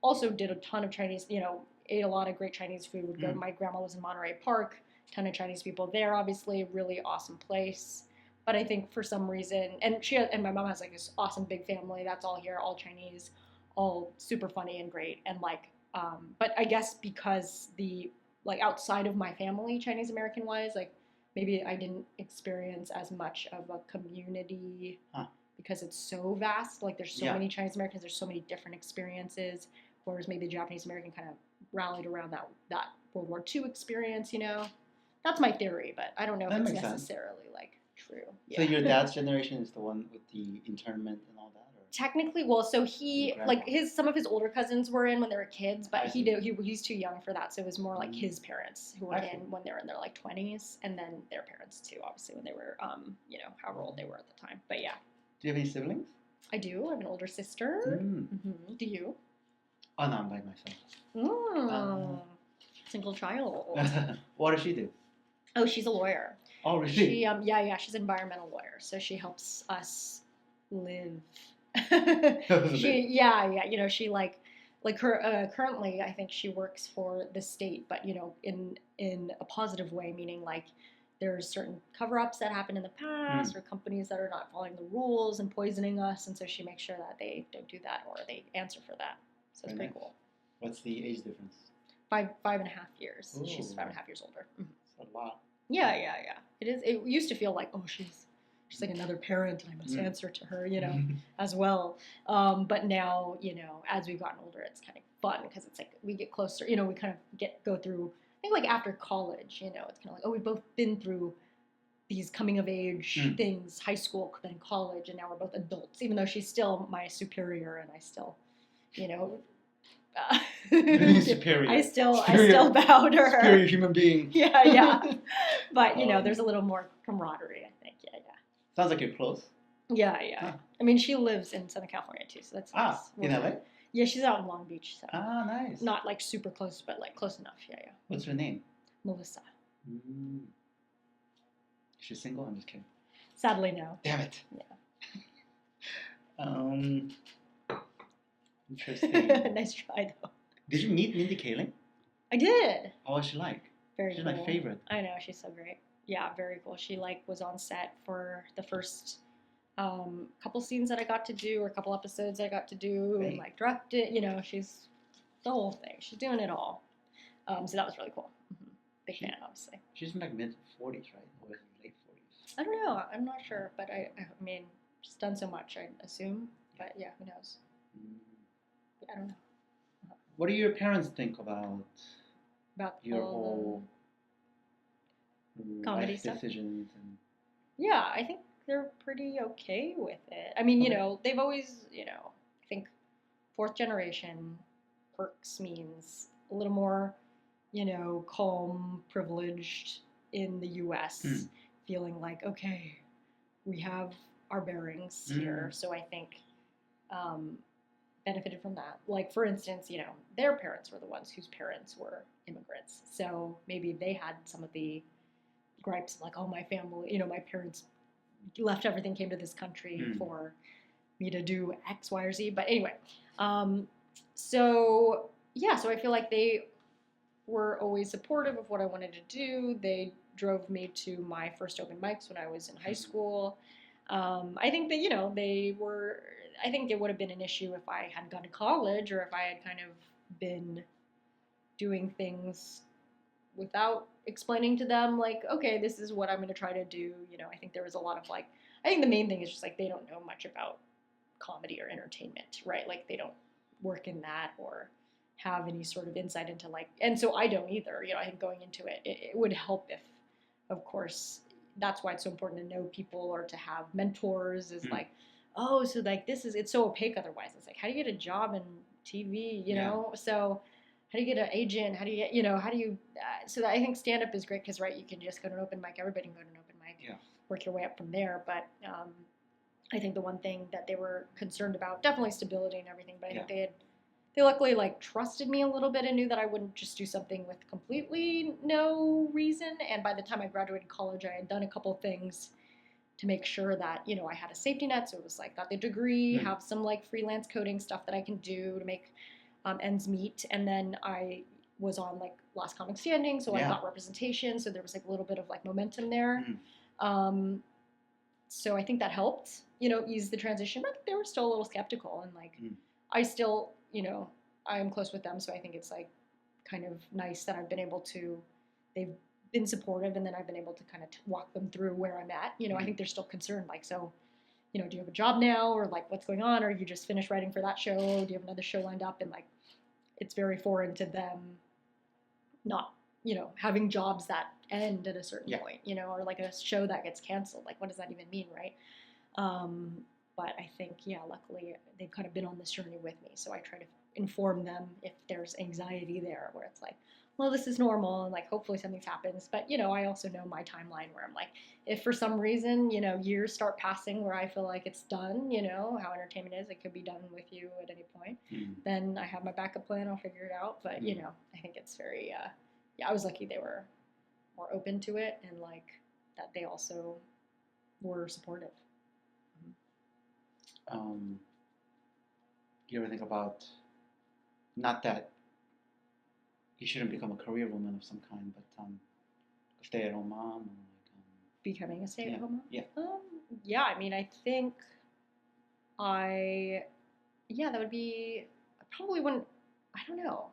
Speaker 2: also did a ton of Chinese, you know, ate a lot of great Chinese food. Would go. My grandma was in Monterey Park, ton of Chinese people there, obviously, really awesome place. But I think for some reason, and my mom has like this awesome big family that's all here, all Chinese, all super funny and great, and like, but I guess because the like outside of my family, Chinese American wise, like maybe I didn't experience as much of a community because it's so vast. Like there's so many Chinese Americans, there's so many different experiences. Whereas maybe the Japanese American kind of rallied around that World War II experience, you know. That's my theory, but I don't know if it's necessarily like true.
Speaker 1: Yeah. So your dad's generation is the one with the internment and all that, or?
Speaker 2: Technically, well, so he like some of his older cousins were in when they were kids, but he's too young for that, so it was more like his parents who were in when they were in their like 20s, and then their parents too, obviously when they were you know, however old they were at the time. But yeah.
Speaker 1: Do you have any siblings?
Speaker 2: I do. I have an older sister. Do you?
Speaker 1: Oh no, I'm by myself.
Speaker 2: Single child.
Speaker 1: What does she do?
Speaker 2: Oh, she's a lawyer.
Speaker 1: Oh, really?
Speaker 2: She she's an environmental lawyer, so she helps us live. You know, she like her currently I think she works for the state, but you know, in a positive way, meaning like there's certain cover-ups that happened in the past or companies that are not following the rules and poisoning us, and so she makes sure that they don't do that or they answer for that. So it's pretty cool.
Speaker 1: What's the age difference?
Speaker 2: 5.5 years.
Speaker 1: Ooh.
Speaker 2: She's 5.5 years older.
Speaker 1: That's a lot.
Speaker 2: Yeah. It is. It used to feel like, oh, she's like another parent, and I must answer to her, you know, as well. But now, you know, as we've gotten older, it's kind of fun because it's like we get closer. You know, we kind of go through. I think like after college, you know, it's kind of like, oh, we've both been through these coming of age things, high school, then college, and now we're both adults. Even though she's still my superior, and I still, you know.
Speaker 1: Superior.
Speaker 2: I still bow to her.
Speaker 1: Superior human being.
Speaker 2: Yeah. But you know, there's a little more camaraderie, I think. Yeah.
Speaker 1: Sounds like you're close.
Speaker 2: Yeah. Huh. I mean, she lives in Southern California too, so that's nice.
Speaker 1: In LA?
Speaker 2: Yeah, she's out in Long Beach. So.
Speaker 1: Nice.
Speaker 2: Not like super close, but like close enough. Yeah.
Speaker 1: What's her name?
Speaker 2: Melissa.
Speaker 1: She's single? I'm just kidding.
Speaker 2: Sadly, no.
Speaker 1: Damn it.
Speaker 2: Yeah.
Speaker 1: Interesting.
Speaker 2: Nice try, though.
Speaker 1: Did you meet Mindy Kaling?
Speaker 2: I did.
Speaker 1: How was she like?
Speaker 2: She's
Speaker 1: my favorite.
Speaker 2: I know, she's so great. Yeah, very cool. She like was on set for the first couple scenes that I got to do, or a couple episodes I got to do, and like directed. You know, she's the whole thing. She's doing it all. So that was really cool. Big fan, obviously.
Speaker 1: She's in like mid-40s, right? Or late 40s?
Speaker 2: I don't know. I'm not sure, but I mean, she's done so much, I assume. But yeah, who knows? I don't know.
Speaker 1: What do your parents think about your whole
Speaker 2: comedy
Speaker 1: life decisions? And...
Speaker 2: Yeah, I think they're pretty okay with it. I mean, you know, they've always, you know, I think fourth generation perks means a little more, you know, calm, privileged in the U.S., feeling like, okay, we have our bearings here. So I think benefited from that. Like, for instance, you know, their parents were the ones whose parents were immigrants. So maybe they had some of the gripes of like, oh, my family, you know, my parents left everything, came to this country for me to do X, Y, or Z. But anyway, so I feel like they were always supportive of what I wanted to do. They drove me to my first open mics when I was in high school. I think that, you know, I think it would have been an issue if I had gone to college or if I had kind of been doing things without explaining to them, like, okay, this is what I'm going to try to do. You know, I think there was a lot of like, I think the main thing is just like they don't know much about comedy or entertainment, right? Like they don't work in that or have any sort of insight into like, and so I don't either. You know, I think going into it, it would help if, of course, that's why it's so important to know people or to have mentors. Is
Speaker 1: Mm.
Speaker 2: like, oh, so like it's so opaque otherwise. It's like, how do you get a job in TV? You
Speaker 1: Yeah.
Speaker 2: know, so. How do you get an agent? How do you get, how do you, so I think stand-up is great because, right, you can just go to an open mic. Everybody can go to an open mic.
Speaker 1: Yeah.
Speaker 2: Work your way up from there. But I think the one thing that they were concerned about, definitely stability and everything, but I think they luckily like trusted me a little bit and knew that I wouldn't just do something with completely no reason. And by the time I graduated college, I had done a couple things to make sure that, I had a safety net. So it was like, got the degree, have some like freelance coding stuff that I can do to make ends meet. And then I was on like Last Comic Standing, so I got representation. So there was like a little bit of like momentum there. So I think that helped, ease the transition. But they were still a little skeptical, and like I still, I am close with them. So I think it's like kind of nice that I've been able to. They've been supportive, and then I've been able to kind of walk them through where I'm at. I think they're still concerned, like, so. Do you have a job now, or like what's going on, or you just finished writing for that show, do you have another show lined up? And like, it's very foreign to them not, having jobs that end at a certain point, or like a show that gets canceled. Like, what does that even mean, right? But I think, luckily they've kind of been on this journey with me. So I try to inform them if there's anxiety there, where it's like, well, this is normal, and like hopefully something happens. But I also know my timeline where I'm like, if for some reason years start passing where I feel like it's done, how entertainment is, it could be done with you at any point. Then I have my backup plan. I'll figure it out. But I think it's very I was lucky they were more open to it, and like that they also were supportive.
Speaker 1: You ever think about, not that you shouldn't become a career woman of some kind, but a stay-at-home mom, or like
Speaker 2: becoming a stay-at-home mom?
Speaker 1: Yeah.
Speaker 2: I mean, I think that would be, I probably wouldn't, I don't know.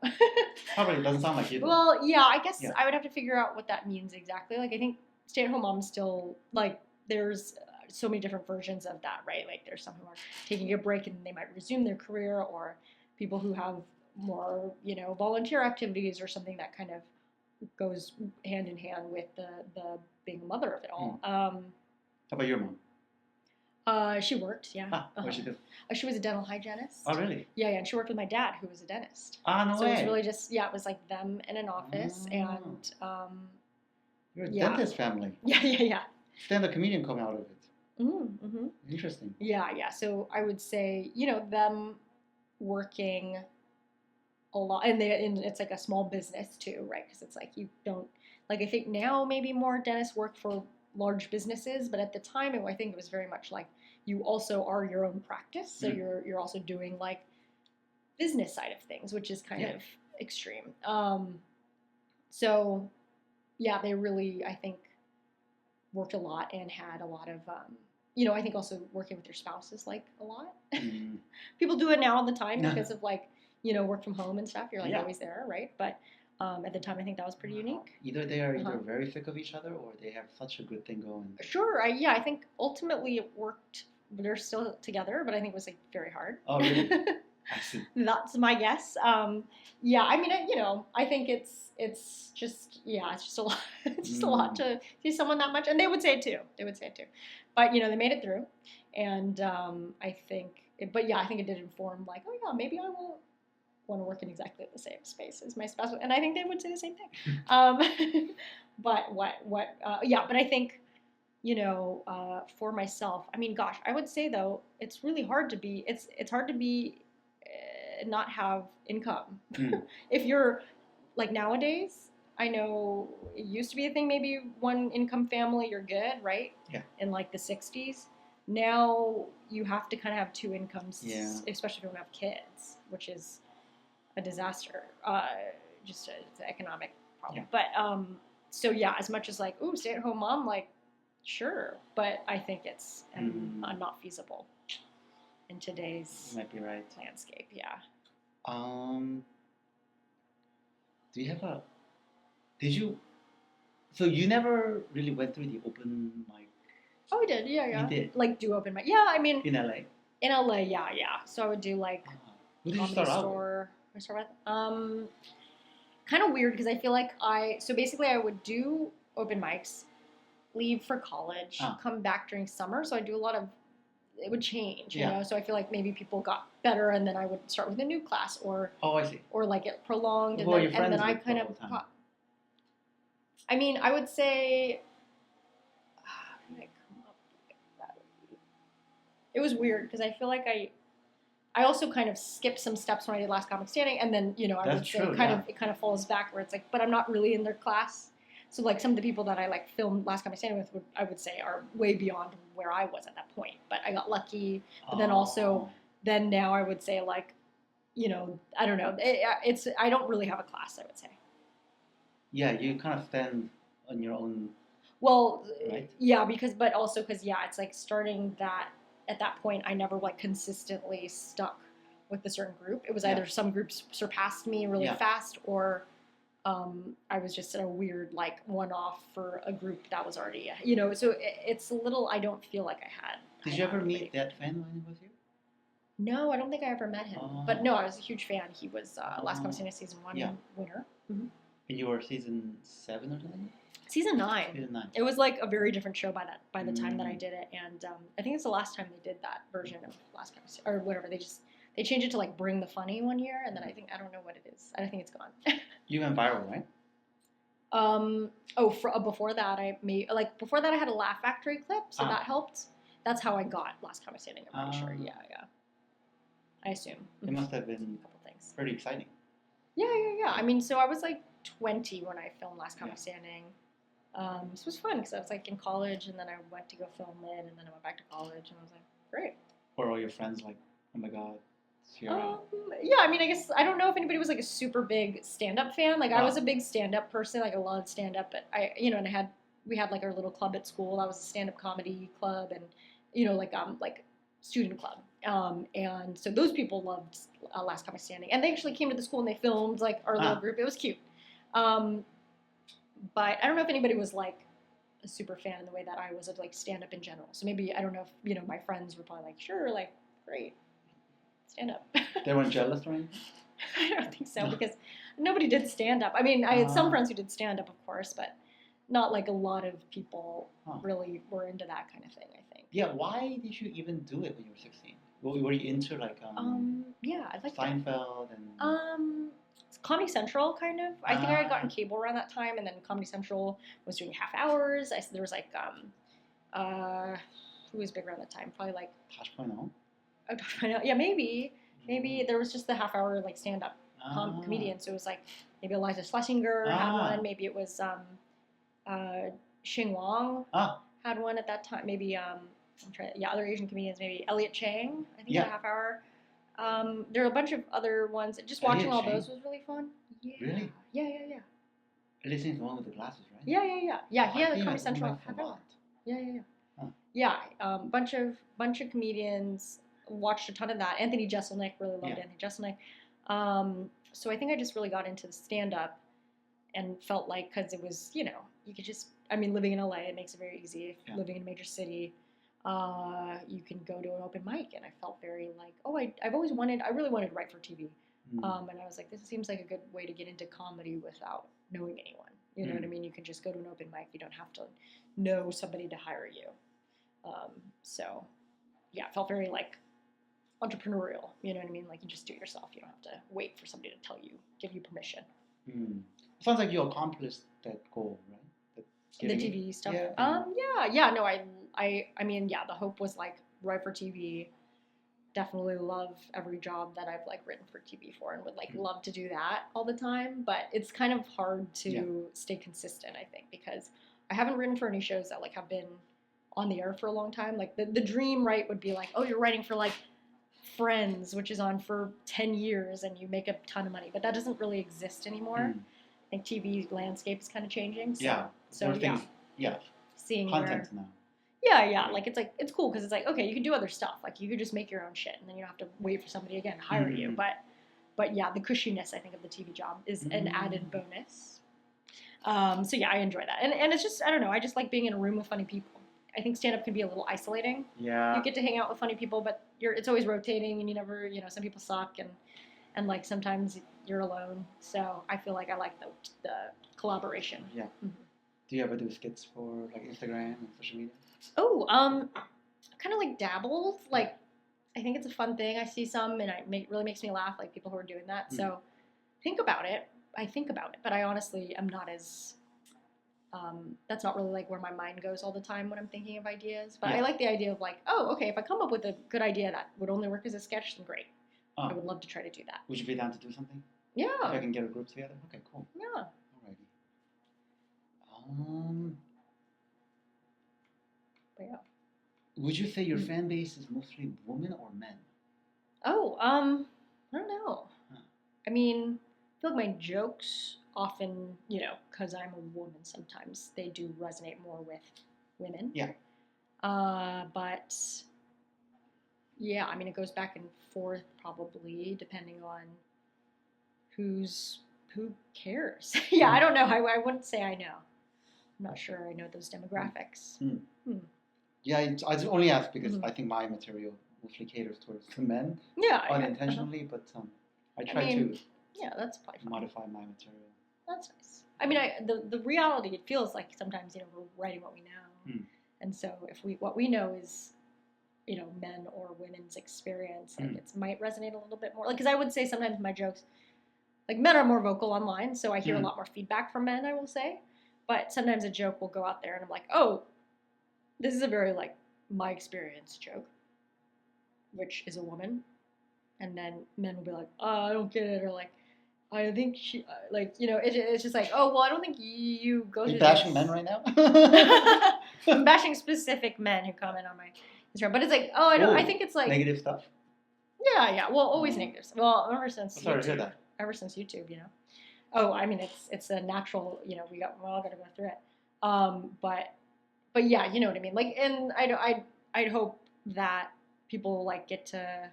Speaker 1: Probably doesn't sound like you.
Speaker 2: Well, I guess I would have to figure out what that means exactly. Like, I think stay-at-home mom still, like, there's so many different versions of that, right? Like, there's some who are taking a break and they might resume their career, or people who have more, volunteer activities or something that kind of goes hand in hand with the being a mother of it all.
Speaker 1: How about your mom?
Speaker 2: She worked,
Speaker 1: What did she do?
Speaker 2: She was a dental hygienist.
Speaker 1: Oh, really?
Speaker 2: Yeah, and she worked with my dad, who was a dentist.
Speaker 1: No
Speaker 2: so
Speaker 1: way.
Speaker 2: It was really just, it was like them in an office, and
Speaker 1: you're a dentist family.
Speaker 2: Yeah.
Speaker 1: Stand-up comedian coming out of it.
Speaker 2: Mm-hmm.
Speaker 1: Interesting.
Speaker 2: Yeah. So I would say, them working a lot, and it's like a small business too, right? Because it's like you don't, like, I think now maybe more dentists work for large businesses, but at the time I think it was very much like you also are your own practice, so you're also doing like business side of things, which is kind of extreme. So they really, I think, worked a lot and had a lot of I think also working with your spouse is like a lot. People do it now all the time because of like work from home and stuff. You're like always there, right? But at the time, I think that was pretty unique.
Speaker 1: Either they are either very sick of each other, or they have such a good thing going.
Speaker 2: Sure. I think ultimately it worked. They're still together, but I think it was like very hard.
Speaker 1: Oh, really? I see.
Speaker 2: That's my guess. I mean, I think it's just a lot. It's just a lot to see someone that much, and they would say it too. But they made it through, and I think it did inform like, oh yeah, maybe I won't want to work in exactly the same space as my spouse, and I think they would say the same thing. But but I think for myself, I mean, gosh, I would say though, it's really hard to be. It's hard to be not have income. If you're like nowadays, I know it used to be a thing, maybe one income family, you're good, right?
Speaker 1: Yeah.
Speaker 2: In like the 60s. Now you have to kind of have two incomes, especially if you don't have kids, which is a disaster. It's an economic problem. But as much as like, ooh, stay-at-home mom, like, sure, but I think it's not feasible in today's
Speaker 1: you might be right.
Speaker 2: landscape.
Speaker 1: Do you have so you never really went through the open mic?
Speaker 2: Oh, we did, yeah.
Speaker 1: You did?
Speaker 2: Like do open mic. Yeah, I mean.
Speaker 1: In LA?
Speaker 2: In LA, yeah. So I would do like
Speaker 1: Who did you start out with?
Speaker 2: Kind of weird because I feel like so basically I would do open mics, leave for college,
Speaker 1: Ah.
Speaker 2: come back during summer. So I do a lot of, it would change, you
Speaker 1: Yeah.
Speaker 2: know? So I feel like maybe people got better and then I would start with a new class or
Speaker 1: Oh, I see.
Speaker 2: like it prolonged
Speaker 1: Who are your
Speaker 2: and
Speaker 1: friends
Speaker 2: then I
Speaker 1: with
Speaker 2: kind
Speaker 1: all
Speaker 2: of
Speaker 1: the time?
Speaker 2: got, I mean, I would say, how did I come up with that? It was weird because I feel like I also kind of skipped some steps when I did Last Comic Standing, and then I
Speaker 1: That's
Speaker 2: would say
Speaker 1: true,
Speaker 2: it kind of falls back where it's like, but I'm not really in their class. So like some of the people that I like filmed Last Comic Standing with, I would say are way beyond where I was at that point. But I got lucky. But then also, then now I would say like, I don't know. It's I don't really have a class. I would say.
Speaker 1: Yeah, you kind of stand on your own.
Speaker 2: Well,
Speaker 1: right?
Speaker 2: Yeah, but also because it's like starting that. At that point, I never like consistently stuck with a certain group. It was either some groups surpassed me really fast, or I was just in a weird like one-off for a group that was already, So it's a little. I don't feel like I had.
Speaker 1: Did you ever meet that fan when he was here?
Speaker 2: No, I don't think I ever met him.
Speaker 1: Oh.
Speaker 2: But no, I was a huge fan. He was Last Comic Standing season 1 winner. Mm-hmm.
Speaker 1: And you were season 7 or something?
Speaker 2: Season 9.
Speaker 1: Season 9.
Speaker 2: It was like a very different show by the time that I did it, and I think it's the last time they did that version of Last Comic Standing, or whatever. They changed it to like Bring the Funny one year, and then I don't know what it is. I think it's gone.
Speaker 1: You went viral, right?
Speaker 2: Before that I had a Laugh Factory clip, so that helped. That's how I got Last Comic Standing. I'm pretty sure. Yeah. I assume.
Speaker 1: It must have been
Speaker 2: a couple things.
Speaker 1: Pretty exciting.
Speaker 2: Yeah. I mean, so I was like 20 when I filmed Last Comic Standing. This was fun because I was like in college, and then I went to go film it, and then I went back to college, and I was like, great.
Speaker 1: Were all your friends like, oh my god,
Speaker 2: Yeah, I mean, I guess I don't know if anybody was like a super big stand-up fan. Like I was a big stand-up person. Like I loved stand-up, but and we had like our little club at school. That was a stand-up comedy club, and like student club. And so those people loved Last Comic Standing, and they actually came to the school and they filmed like our little group. It was cute. But I don't know if anybody was like a super fan in the way that I was of like stand-up in general. So maybe I don't know if my friends were probably like, sure, like great, stand up.
Speaker 1: They weren't jealous or anything?
Speaker 2: I don't think so because nobody did stand up. I mean, I had some friends who did stand up, of course, but not like a lot of people really were into that kind of thing. I think.
Speaker 1: Yeah. Why did you even do it when you were 16? Were you into like
Speaker 2: I like
Speaker 1: Seinfeld and
Speaker 2: Comedy Central, kind of. I think I had gotten cable around that time, and then Comedy Central was doing half hours. There was like, who was big around that time? Probably like
Speaker 1: Tosh.0.
Speaker 2: Oh, Tosh.0. Yeah, Maybe there was just the half hour like stand up comedian. So it was like maybe Eliza Schlesinger had one. Maybe it was Xing Wang had one at that time. Maybe other Asian comedians. Maybe Elliot Chang. I think had a half hour. There are a bunch of other ones. Just watching all those was really fun. Yeah.
Speaker 1: Really?
Speaker 2: Yeah.
Speaker 1: Elliot Chang's the one with the glasses, right?
Speaker 2: Yeah. Yeah, he had a Comedy Central. Yeah.
Speaker 1: Huh.
Speaker 2: Yeah. Bunch of comedians. Watched a ton of that. Anthony Jeselnik, really loved Anthony Jeselnik. So I think I just really got into stand up and felt like, because it was, you could just, living in LA, it makes it very easy. Living in a major city, you can go to an open mic, and I felt very like, I really wanted to write for TV. And I was like, this seems like a good way to get into comedy without knowing anyone. You know what I mean? You can just go to an open mic. You don't have to know somebody to hire you. So yeah, it felt very like entrepreneurial. You know what I mean? Like you just do it yourself. You don't have to wait for somebody to give you permission.
Speaker 1: Sounds like you accomplished that goal, right?
Speaker 2: The TV stuff.
Speaker 1: Yeah.
Speaker 2: No, the hope was like write for TV. Definitely love every job that I've like written for TV for, and would like love to do that all the time. But it's kind of hard to stay consistent, I think, because I haven't written for any shows that like have been on the air for a long time. Like the dream, right, would be like, oh, you're writing for like Friends, which is on for 10 years, and you make a ton of money. But that doesn't really exist anymore. I think TV landscape is kind of changing. So seeing
Speaker 1: content now.
Speaker 2: Yeah. Like it's cool because it's like, okay, you can do other stuff. Like you could just make your own shit, and then you don't have to wait for somebody again to hire you. But yeah, the cushiness I think of the TV job is an added bonus. So yeah, I enjoy that, and it's just I don't know. I just like being in a room with funny people. I think stand up can be a little isolating.
Speaker 1: Yeah.
Speaker 2: You get to hang out with funny people, but it's always rotating, and you never, some people suck, and like sometimes you're alone. So I feel like I like the collaboration.
Speaker 1: Yeah. Do you ever do skits for like Instagram and social media?
Speaker 2: Oh, kind of like dabbled. Like, I think it's a fun thing. I see some, and really makes me laugh. Like people who are doing that. So, think about it. I think about it, but I honestly am not as. That's not really like where my mind goes all the time when I'm thinking of ideas. But I like the idea of like, oh, okay, if I come up with a good idea that would only work as a sketch, then great. I would love to try to do that.
Speaker 1: Would you be down to do something?
Speaker 2: Yeah.
Speaker 1: If I can get a group together? Okay, cool.
Speaker 2: Yeah.
Speaker 1: Alrighty.
Speaker 2: But yeah.
Speaker 1: Would you say your fan base is mostly women or men?
Speaker 2: Oh, I don't know.
Speaker 1: Huh.
Speaker 2: I mean, I feel like my jokes often, because I'm a woman, sometimes they do resonate more with women.
Speaker 1: Yeah.
Speaker 2: But yeah, I mean, it goes back and forth probably depending on who cares. Yeah, I don't know. I wouldn't say I know. I'm not sure I know those demographics.
Speaker 1: Yeah, I just only ask because I think my material mostly caters towards the men.
Speaker 2: Yeah.
Speaker 1: Unintentionally, but I try to.
Speaker 2: Yeah, that's probably fun.
Speaker 1: Modify my material.
Speaker 2: That's nice. I mean, the reality, it feels like sometimes, we're writing what we know. And so if what we know is, men or women's experience, like it might resonate a little bit more. Like, because I would say sometimes my jokes, like men are more vocal online, so I hear a lot more feedback from men, I will say. But sometimes a joke will go out there and I'm like, oh, this is a very, like, my experience joke, which is a woman. And then men will be like, oh, I don't get it, or like, I think she, it's just like, oh, well, I don't think you go through this.
Speaker 1: You're bashing men right now?
Speaker 2: I'm bashing specific men who comment on my Instagram. But it's like, oh, I think it's like...
Speaker 1: Negative stuff?
Speaker 2: Yeah. Well, always negative. Well, ever since YouTube.
Speaker 1: Sorry to hear that.
Speaker 2: Ever since YouTube, Oh, I mean, it's a natural, we're all got to go through it. But yeah, you know what I mean? Like, and I'd hope that people, like, get to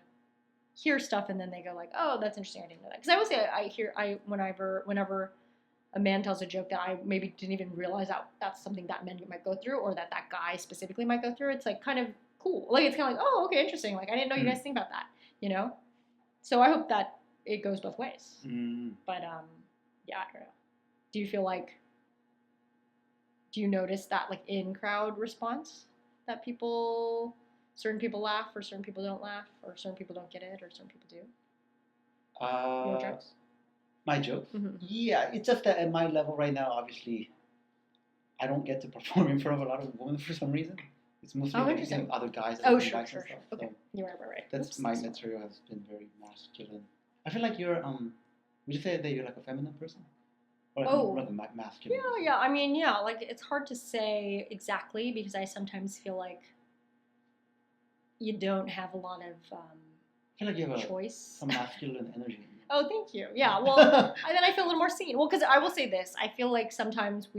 Speaker 2: hear stuff and then they go like, oh, that's interesting, I didn't know that. Because I will say whenever a man tells a joke that I maybe didn't even realize that's something that men might go through, or that guy specifically might go through, it's like kind of cool. Like, it's kind of like, oh, okay, interesting. Like, I didn't know you guys think about that, So I hope that it goes both ways. But yeah, I don't know. Do you feel like, do you notice that, like, in crowd response that certain people laugh, or certain people don't laugh, or certain people don't get it, or certain people do? Your jokes?
Speaker 1: My jokes? Yeah, it's just that at my level right now, obviously, I don't get to perform in front of a lot of women for some reason. It's mostly other guys.
Speaker 2: Sure. Okay, you're right.
Speaker 1: That's my material has been very masculine. I feel like you're would you say that you're like a feminine person? Or like a masculine person?
Speaker 2: Yeah. I mean, yeah, like, it's hard to say exactly, because I sometimes feel like you don't have a lot of
Speaker 1: I feel like you have
Speaker 2: choice.
Speaker 1: A masculine energy.
Speaker 2: Oh, thank you. Yeah, well, then I feel a little more seen. Well, because I will say this. I feel like sometimes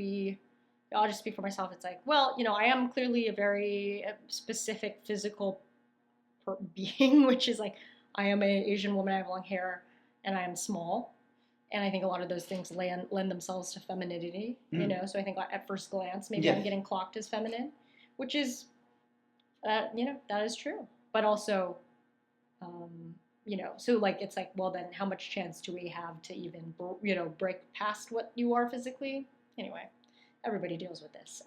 Speaker 2: I'll just speak for myself. It's like, well, I am clearly a very specific physical being, which is like, I am an Asian woman, I have long hair, and I am small. And I think a lot of those things lend themselves to femininity, So I think at first glance, maybe I'm getting clocked as feminine, which is, that is true. But also, so like, it's like, well, then how much chance do we have to even, break past what you are physically? Anyway, everybody deals with this.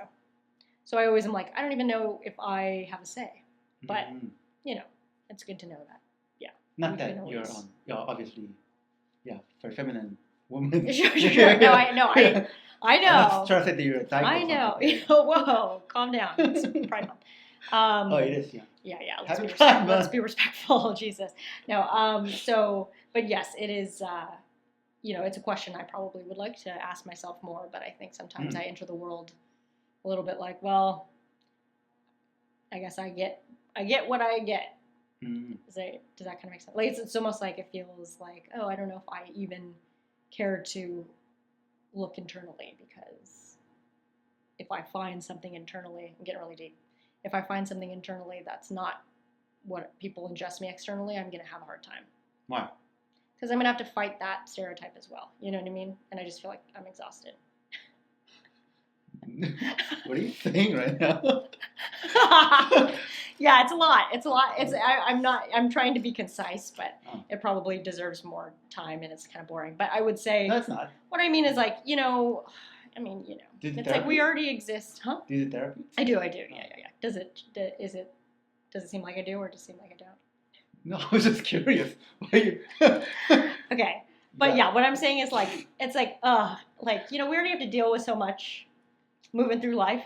Speaker 2: So I always am like, I don't even know if I have a say. But, it's good to know that. Yeah.
Speaker 1: Not that you're obviously, very feminine woman.
Speaker 2: Sure. No, I know.
Speaker 1: I'm not trying to say that you're a type.
Speaker 2: I know. Whoa, calm down. It's Pride Month.
Speaker 1: Oh, it is, yeah.
Speaker 2: Yeah. Let's be respectful. Jesus. No. But yes, it is. It's a question I probably would like to ask myself more. But I think sometimes I enter the world a little bit like, well, I guess I get what I get. Does that kind of make sense? Like, it's almost like it feels like, oh, I don't know if I even care to look internally, because if I find something internally, I'm getting really deep. If I find something internally that's not what people ingest me externally, I'm going to have a hard time.
Speaker 1: Why?
Speaker 2: Because I'm going to have to fight that stereotype as well. You know what I mean? And I just feel like I'm exhausted.
Speaker 1: What are you saying right now?
Speaker 2: Yeah, it's a lot. I'm trying to be concise, but it probably deserves more time, and it's kind of boring. But I would say,
Speaker 1: no, it's not.
Speaker 2: What I mean is, like, I mean, you know,
Speaker 1: Did
Speaker 2: it's
Speaker 1: therapy?
Speaker 2: like we already exist, huh?
Speaker 1: Do you do therapy?
Speaker 2: I do. Yeah. Does it seem like I do, or does it seem like I don't?
Speaker 1: No, I was just curious. Why you?
Speaker 2: Okay. But yeah, what I'm saying is like, it's like, like, you know, we already have to deal with so much moving through life,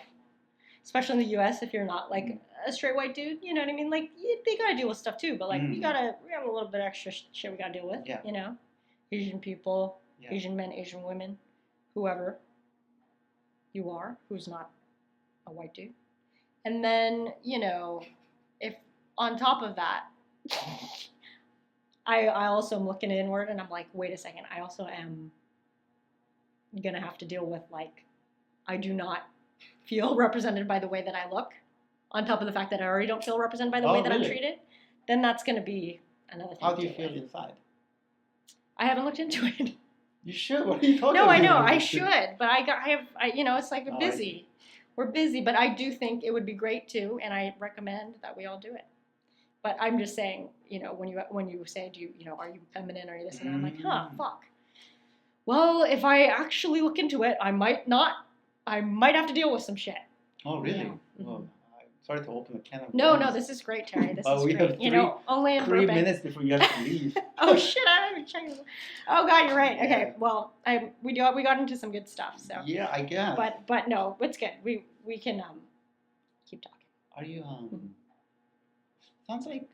Speaker 2: especially in the U.S. if you're not like a straight white dude, you know what I mean? Like, they gotta deal with stuff too, but like, we have a little bit extra shit we gotta deal with, you know? Asian people, Asian men, Asian women, whoever you are, who's not a white dude. And then, you know, if on top of that, I also am looking inward and I'm like, wait a second, I also am gonna have to deal with like, I do not feel represented by the way that I look, on top of the fact that I already don't feel represented by the way that I'm treated, then that's gonna be another thing.
Speaker 1: How do you feel inside?
Speaker 2: I haven't looked into it.
Speaker 1: You should. What are you talking about?
Speaker 2: No, I know, I should, but you know, it's like we're busy. We're busy, but I do think it would be great too, and I recommend that we all do it. But I'm just saying, you know, when you say, are you feminine, are you this and that, I'm like, fuck. Well, if I actually look into it, I might have to deal with some shit.
Speaker 1: Oh, really?
Speaker 2: You know?
Speaker 1: Well, I'm sorry to open a can of
Speaker 2: No,
Speaker 1: worms.
Speaker 2: this is great, Terry. This
Speaker 1: But
Speaker 2: is
Speaker 1: we
Speaker 2: great.
Speaker 1: have
Speaker 2: You know, only in
Speaker 1: 3
Speaker 2: Burbank.
Speaker 1: minutes before you have to leave.
Speaker 2: Oh shit! I haven't even checked. Oh god, you're right.
Speaker 1: Yeah.
Speaker 2: Okay, well, we got into some good stuff. So
Speaker 1: Yeah, I guess.
Speaker 2: But no, it's good. We can keep talking.
Speaker 1: Are you Sounds like.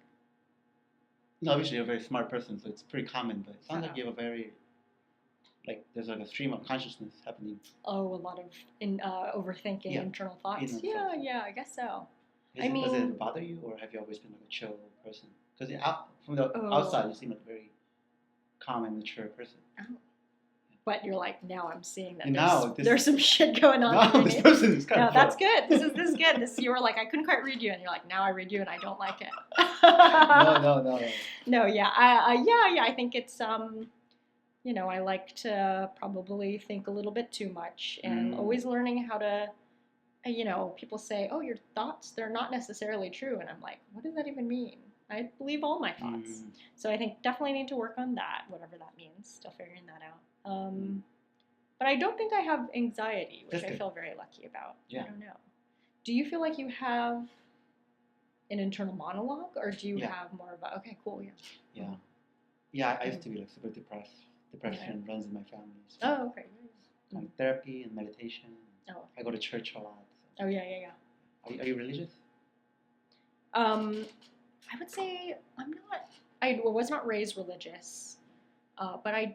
Speaker 1: No, obviously you're a very smart person, so it's pretty common. But it sounds like you have a very there's like a stream of consciousness happening.
Speaker 2: Oh, a lot of overthinking, internal thoughts. Yeah, I guess so.
Speaker 1: Does it bother you, or have you always been like a chill person? Because from the outside, you seem like a very calm and mature person.
Speaker 2: Oh. But you're like, now I'm seeing that there's some shit going on.
Speaker 1: No, this person is kind of.
Speaker 2: That's good. This is good. You were like, I couldn't quite read you, and you're like, now I read you, and I don't like it.
Speaker 1: No.
Speaker 2: No, yeah, I think it's you know, I like to probably think a little bit too much, and always learning how to, you know, people say, oh, your thoughts, they're not necessarily true. And I'm like, what does that even mean? I believe all my thoughts. So I think definitely need to work on that, whatever that means. Still figuring that out. But I don't think I have anxiety, which I feel very lucky about.
Speaker 1: Yeah.
Speaker 2: I don't know. Do you feel like you have an internal monologue, or do you have more of a, okay, cool,
Speaker 1: Yeah, I used to be like super depressed. Depression runs in my family. So
Speaker 2: oh, okay.
Speaker 1: therapy and meditation.
Speaker 2: Oh.
Speaker 1: I go to church a lot. So.
Speaker 2: Oh, yeah.
Speaker 1: Are you religious?
Speaker 2: I would say I'm not. I was not raised religious, but I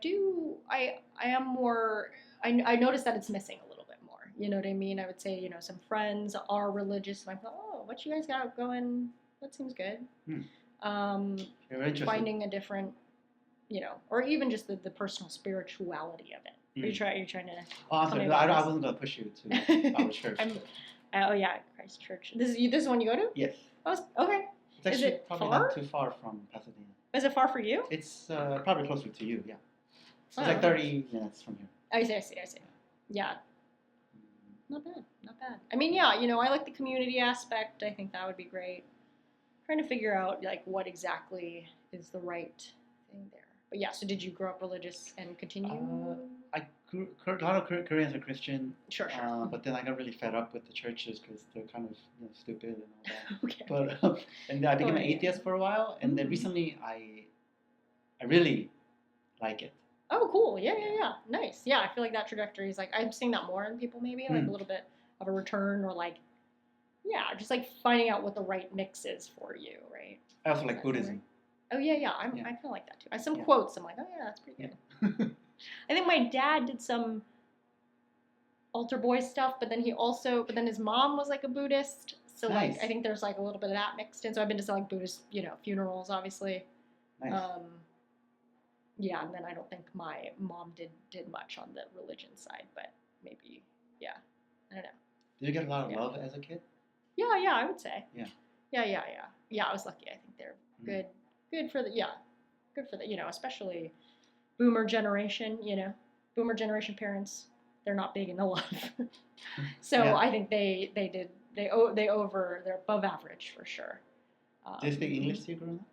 Speaker 2: am more. I notice that it's missing a little bit more. You know what I mean? I would say, you know, some friends are religious, and I thought, oh, what you guys got going? That seems good.
Speaker 1: You're interested.
Speaker 2: Finding a different, you know, or even just the personal spirituality of it. Are you trying to?
Speaker 1: Oh, I'm sorry. I wasn't gonna push you to our church.
Speaker 2: Oh yeah, Christ Church. This is the one you go to?
Speaker 1: Yes.
Speaker 2: Oh, okay.
Speaker 1: It's actually
Speaker 2: is it
Speaker 1: probably
Speaker 2: far?
Speaker 1: not too far from Pasadena.
Speaker 2: Is it far for you?
Speaker 1: It's probably closer to you. Yeah. It's like 30 minutes from here.
Speaker 2: I see. Yeah. Not bad. I mean, yeah, you know, I like the community aspect. I think that would be great. Trying to figure out like what exactly is the right thing there. But yeah, so did you grow up religious and continue?
Speaker 1: A lot of Koreans are Christian.
Speaker 2: Sure.
Speaker 1: But then I got really fed up with the churches because they're kind of stupid and all that.
Speaker 2: Okay.
Speaker 1: But and then I became an atheist for a while, and then recently I really like it.
Speaker 2: Oh, cool. Yeah. Nice. Yeah, I feel like that trajectory is like, I'm seeing that more in people maybe, like a little bit of a return, or like, just like finding out what the right mix is for you, right?
Speaker 1: I also like Buddhism.
Speaker 2: Oh, yeah. I kind of like that too. I have some quotes. I'm like, oh, yeah, that's pretty good. I think my dad did some altar boy stuff, but then his mom was like a Buddhist. So like, I think there's like a little bit of that mixed in. So I've been to some like Buddhist, you know, funerals, obviously.
Speaker 1: Nice.
Speaker 2: Yeah, and then I don't think my mom did much on the religion side, but maybe, I don't know.
Speaker 1: Did you get a lot of love as a kid?
Speaker 2: Yeah, I would say. Yeah. Yeah, I was lucky. I think they're good for the, you know, especially boomer generation, you know. Boomer generation parents, they're not big into love. So I think they're above average for sure.
Speaker 1: Did they speak English to you growing up?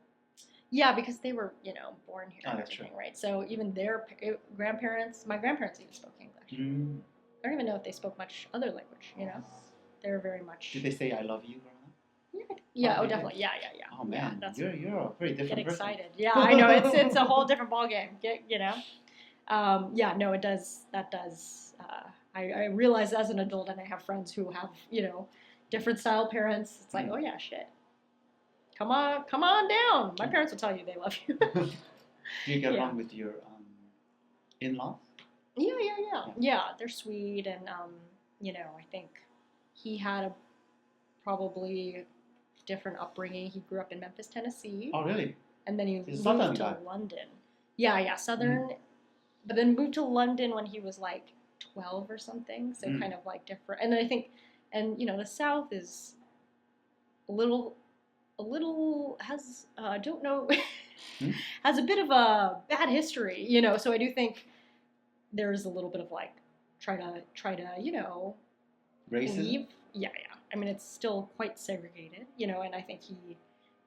Speaker 2: Yeah, because they were, you know, born here and
Speaker 1: that's
Speaker 2: everything,
Speaker 1: true.
Speaker 2: right? So even their grandparents, my grandparents even spoke English. I don't even know if they spoke much other language. You know, they were very much.
Speaker 1: Did they say "I love you" growing up?
Speaker 2: Yeah.
Speaker 1: Oh,
Speaker 2: Oh,
Speaker 1: they did.
Speaker 2: definitely. Yeah.
Speaker 1: Oh man,
Speaker 2: that's
Speaker 1: you're a pretty
Speaker 2: get
Speaker 1: different person.
Speaker 2: excited. Yeah, I know. It's a whole different ballgame. You know. Yeah. No, it does. That does. I realize as an adult, and I have friends who have different style parents. It's like, oh yeah, shit. Come on down. My parents will tell you they love you.
Speaker 1: Do you get
Speaker 2: Yeah.
Speaker 1: along with your in-laws?
Speaker 2: Yeah, they're sweet, and I think he had a probably different upbringing. He grew up in Memphis, Tennessee,
Speaker 1: Oh really?
Speaker 2: and then he
Speaker 1: He's a Southern
Speaker 2: moved to
Speaker 1: guy.
Speaker 2: London. Yeah, Southern, but then moved to London when he was like 12 or something. So kind of like different. And then I think, and the South is a little has I don't know has a bit of a bad history. So I do think there's a little bit of like try to
Speaker 1: Racism?
Speaker 2: leave. Yeah. I mean, it's still quite segregated, and I think he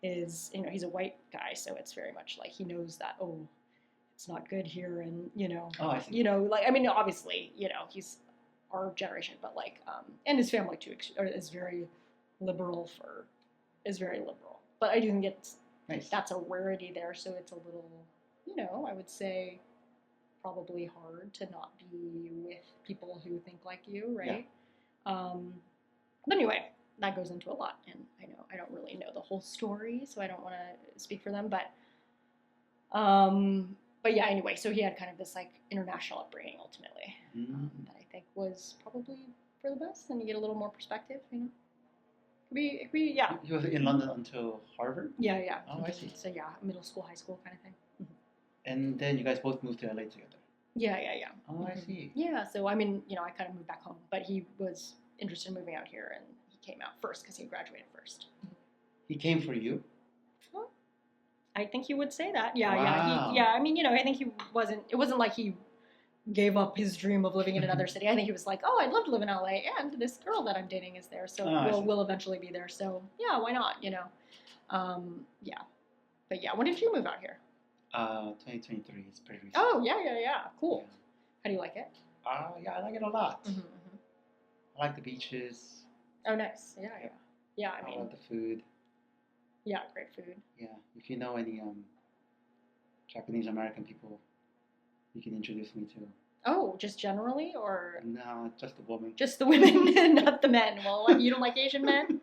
Speaker 2: is, he's a white guy, so it's very much like he knows that, oh, it's not good here, and
Speaker 1: Oh, I see.
Speaker 2: like, I mean, obviously, he's our generation, but like, and his family too is very liberal but I do think
Speaker 1: Nice.
Speaker 2: that's a rarity there, so it's a little, I would say probably hard to not be with people who think like you, right? Yeah. But anyway, that goes into a lot, and I don't really know the whole story, so I don't want to speak for them, but yeah, anyway, so he had kind of this like international upbringing ultimately, that I think was probably for the best, and you get a litit more perspective, It could be, yeah.
Speaker 1: He was in London until Harvard?
Speaker 2: Yeah.
Speaker 1: Oh, I see.
Speaker 2: So yeah, middle school, high school kind of thing.
Speaker 1: And then you guys both moved to LA together?
Speaker 2: Yeah.
Speaker 1: Oh, I see.
Speaker 2: Yeah, so I mean, I kind of moved back home, but he was interested in moving out here, and he came out first because he graduated first.
Speaker 1: He came for you?
Speaker 2: Well, I think he would say that. Yeah.
Speaker 1: Wow.
Speaker 2: I mean, I think it wasn't like he gave up his dream of living in another city. I think he was like, oh, I'd love to live in LA, and this girl that I'm dating is there, so we'll eventually be there. So yeah, why not? Yeah. But yeah, when did you move out here?
Speaker 1: 2023. It's pretty recent.
Speaker 2: Oh yeah. Cool. Yeah. How do you like it?
Speaker 1: Yeah, I like it a lot.
Speaker 2: Mm-hmm.
Speaker 1: I like the beaches.
Speaker 2: Oh, nice. Yeah. I mean,
Speaker 1: like the food.
Speaker 2: Yeah, great food.
Speaker 1: Yeah, if you know any Japanese American people, you can introduce me to.
Speaker 2: Oh, just generally, or?
Speaker 1: No, just the woman.
Speaker 2: Just the women, not the men. Well, you don't like Asian men?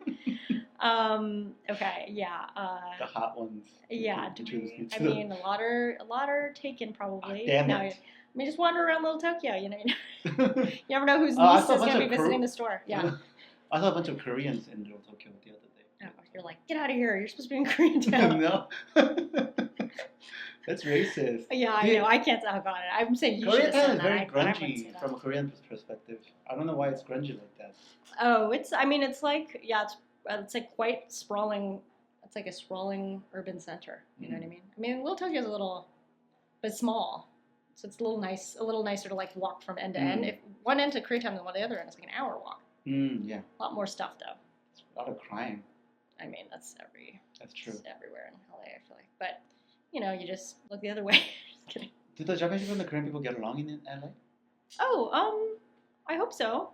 Speaker 2: Okay, yeah.
Speaker 1: The hot ones.
Speaker 2: Yeah, I mean, a lot are taken probably.
Speaker 1: Damn it.
Speaker 2: I mean, just wander around Little Tokyo. You never know whose niece is going to be visiting the store. Yeah.
Speaker 1: I saw a bunch of Koreans in Little Tokyo the other day.
Speaker 2: Oh, you're like, get out of here! You're supposed to be in Koreatown.
Speaker 1: No. That's racist.
Speaker 2: Yeah, I know. I can't talk on it. I'm saying you should have said that.
Speaker 1: Koreatown is very grungy from a Korean perspective. I don't know why it's grungy like that.
Speaker 2: Oh, it's like, yeah, it's like quite sprawling. It's like a sprawling urban center. You know what I mean? I mean, Little Tokyo is a little, but small. So it's a little nicer to like walk from end to end. If one end to Koreatown and one the other end, it's like an hour walk.
Speaker 1: Yeah.
Speaker 2: A lot more stuff though.
Speaker 1: It's a lot of crime.
Speaker 2: I mean, that's
Speaker 1: true.
Speaker 2: Everywhere in LA, I feel like. But you just look the other way. Just kidding.
Speaker 1: Do the Japanese people and the Korean people get along in LA?
Speaker 2: Oh, I hope so.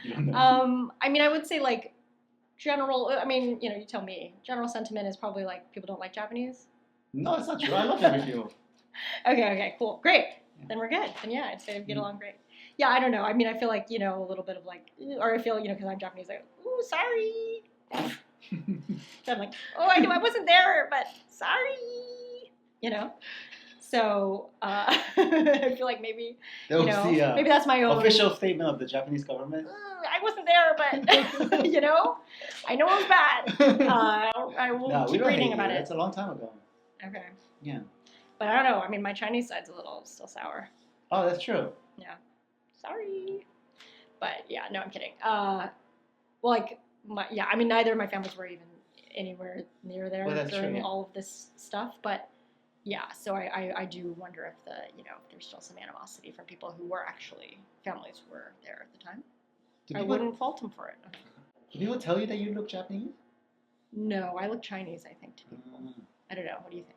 Speaker 1: You don't know.
Speaker 2: I mean, I would say like general. I mean, you tell me. General sentiment is probably like people don't like Japanese.
Speaker 1: No, it's not true. I love Japanese people.
Speaker 2: Okay, cool, great. Then we're good. Then yeah, I'd say we get along great. Yeah, I don't know. I mean, I feel like a little bit of like, or I feel because I'm Japanese, like, ooh, sorry. So I'm like, oh, I knew I wasn't there, but sorry. So I feel like maybe maybe that's my own
Speaker 1: official statement of the Japanese government.
Speaker 2: I wasn't there, but I know it was bad. I will keep reading about it.
Speaker 1: That's a long time ago.
Speaker 2: Okay.
Speaker 1: Yeah.
Speaker 2: But I don't know. I mean, my Chinese side's a little still sour.
Speaker 1: Oh, that's true.
Speaker 2: Yeah. Sorry. But yeah, no, I'm kidding. Well, like I mean, neither of my families were even anywhere near there during all of this stuff, but. Yeah, so I do wonder if if there's still some animosity from people who were actually families who were there at the time. I wouldn't fault them for it.
Speaker 1: Do people tell you that you look Japanese?
Speaker 2: No, I look Chinese, I think, to people. I don't know. What do you think?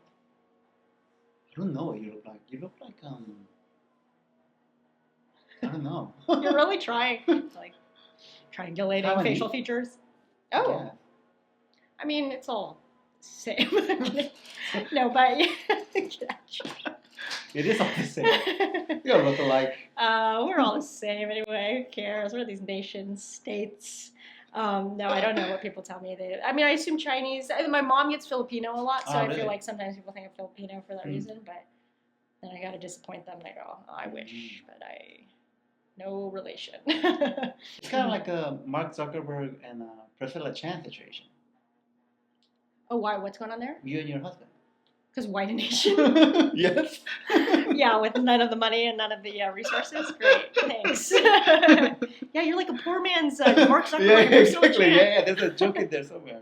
Speaker 1: I don't know what you look like. You look like I don't know.
Speaker 2: You're really trying. Like, triangulating
Speaker 1: Taiwanese.
Speaker 2: facial features. Oh.
Speaker 1: Yeah.
Speaker 2: I mean, it's all the same. No, but
Speaker 1: It is all the same. You all look alike.
Speaker 2: we're all the same anyway. Who cares? What are these nations, states? No, I don't know what people tell me. I mean, I assume Chinese. My mom gets Filipino a lot, so I
Speaker 1: really?
Speaker 2: feel like sometimes people think I'm Filipino for that reason. But then I gotta disappoint them. And I go, oh, I wish, but no relation.
Speaker 1: It's kind of like a Mark Zuckerberg and Priscilla Chan situation.
Speaker 2: Oh, why? What's going on there?
Speaker 1: You and your husband.
Speaker 2: Because white and Asian.
Speaker 1: Yes.
Speaker 2: Yeah, with none of the money and none of the resources. Great, thanks. Yeah, you're like a poor man's Mark Zuckerberg.
Speaker 1: Yeah,
Speaker 2: and Priscilla
Speaker 1: exactly.
Speaker 2: Chan.
Speaker 1: Yeah, there's a joke in there somewhere.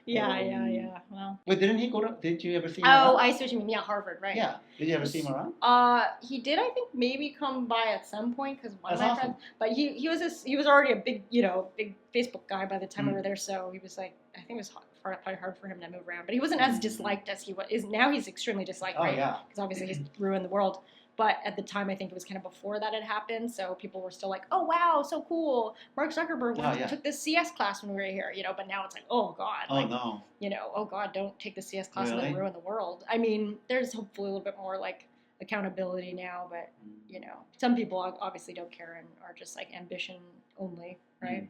Speaker 2: Yeah. Well.
Speaker 1: Wait, didn't he go to? Did you ever see him?
Speaker 2: Oh,
Speaker 1: around?
Speaker 2: I see what you mean. Yeah, Harvard, right?
Speaker 1: Yeah. Did you ever see him around?
Speaker 2: He did. I think maybe come by at some point because one of my
Speaker 1: That's awesome.
Speaker 2: friends. But he was already a big big Facebook guy by the time we were there. So he was like, I think it was probably hard for him to move around. But he wasn't as disliked as he is now. He's extremely disliked,
Speaker 1: Oh
Speaker 2: right?
Speaker 1: yeah.
Speaker 2: Because obviously he's ruined the world. But at the time, I think it was kind of before that had happened. So people were still like, oh, wow, so cool. Mark Zuckerberg took this CS class when we were here, But now it's like, oh, God.
Speaker 1: Oh, no.
Speaker 2: Oh, God, don't take the CS class and
Speaker 1: Really?
Speaker 2: then ruin the world. I mean, there's hopefully a little bit more, accountability now. But, some people obviously don't care and are just, ambition only, right?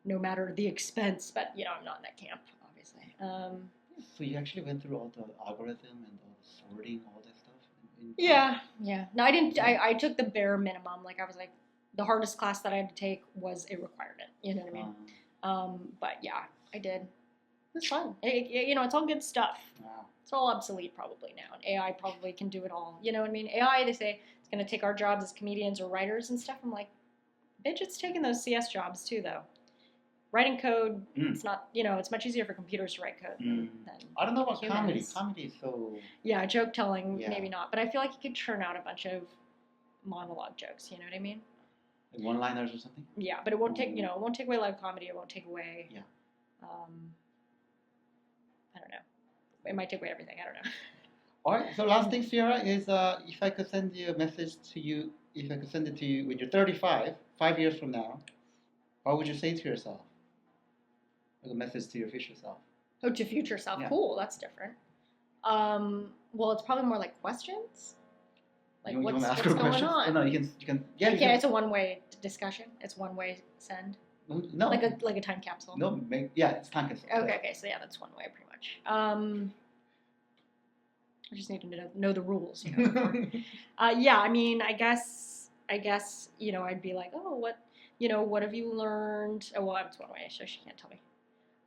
Speaker 2: No matter the expense. But, I'm not in that camp, obviously.
Speaker 1: So you actually went through all the algorithm and all the sorting, all that stuff?
Speaker 2: Yeah. No, I didn't. I took the bare minimum. I was like, the hardest class that I had to take was a requirement. You know what I mean? But yeah, I did. It was fun. It's all good stuff.
Speaker 1: Wow.
Speaker 2: It's all obsolete probably now, and AI probably can do it all. You know what I mean? AI, they say it's going to take our jobs as comedians or writers and stuff. I'm like, bitch, it's taking those CS jobs too, though. Writing code, it's not, it's much easier for computers to write code than
Speaker 1: I don't know about
Speaker 2: humans.
Speaker 1: comedy. Comedy is so...
Speaker 2: Yeah, joke telling, maybe not. But I feel like you could churn out a bunch of monologue jokes, you know what I mean?
Speaker 1: Like one-liners or something?
Speaker 2: Yeah, but it won't take, it won't take away live comedy. It won't take away...
Speaker 1: Yeah.
Speaker 2: I don't know. It might take away everything. I don't know.
Speaker 1: All right, so last thing, Sierra, is if I could send you a message to you, if I could send it to you when you're 35, 5 years from now, what would you say to yourself? Like a message to your future self.
Speaker 2: Oh, to future self.
Speaker 1: Yeah.
Speaker 2: Cool, that's different. Well, it's probably more like questions. Like,
Speaker 1: you
Speaker 2: what's
Speaker 1: want to ask
Speaker 2: going
Speaker 1: her questions?
Speaker 2: on?
Speaker 1: Oh, no, you can. Yeah,
Speaker 2: Okay, it's a one-way discussion. It's one-way send.
Speaker 1: No.
Speaker 2: Like a time capsule.
Speaker 1: No, it's time capsule.
Speaker 2: Okay, so yeah, that's one way pretty much. I just need to know the rules, Yeah, I mean, I guess, I'd be like, oh, what have you learned? Oh, well, it's one way, so she can't tell me.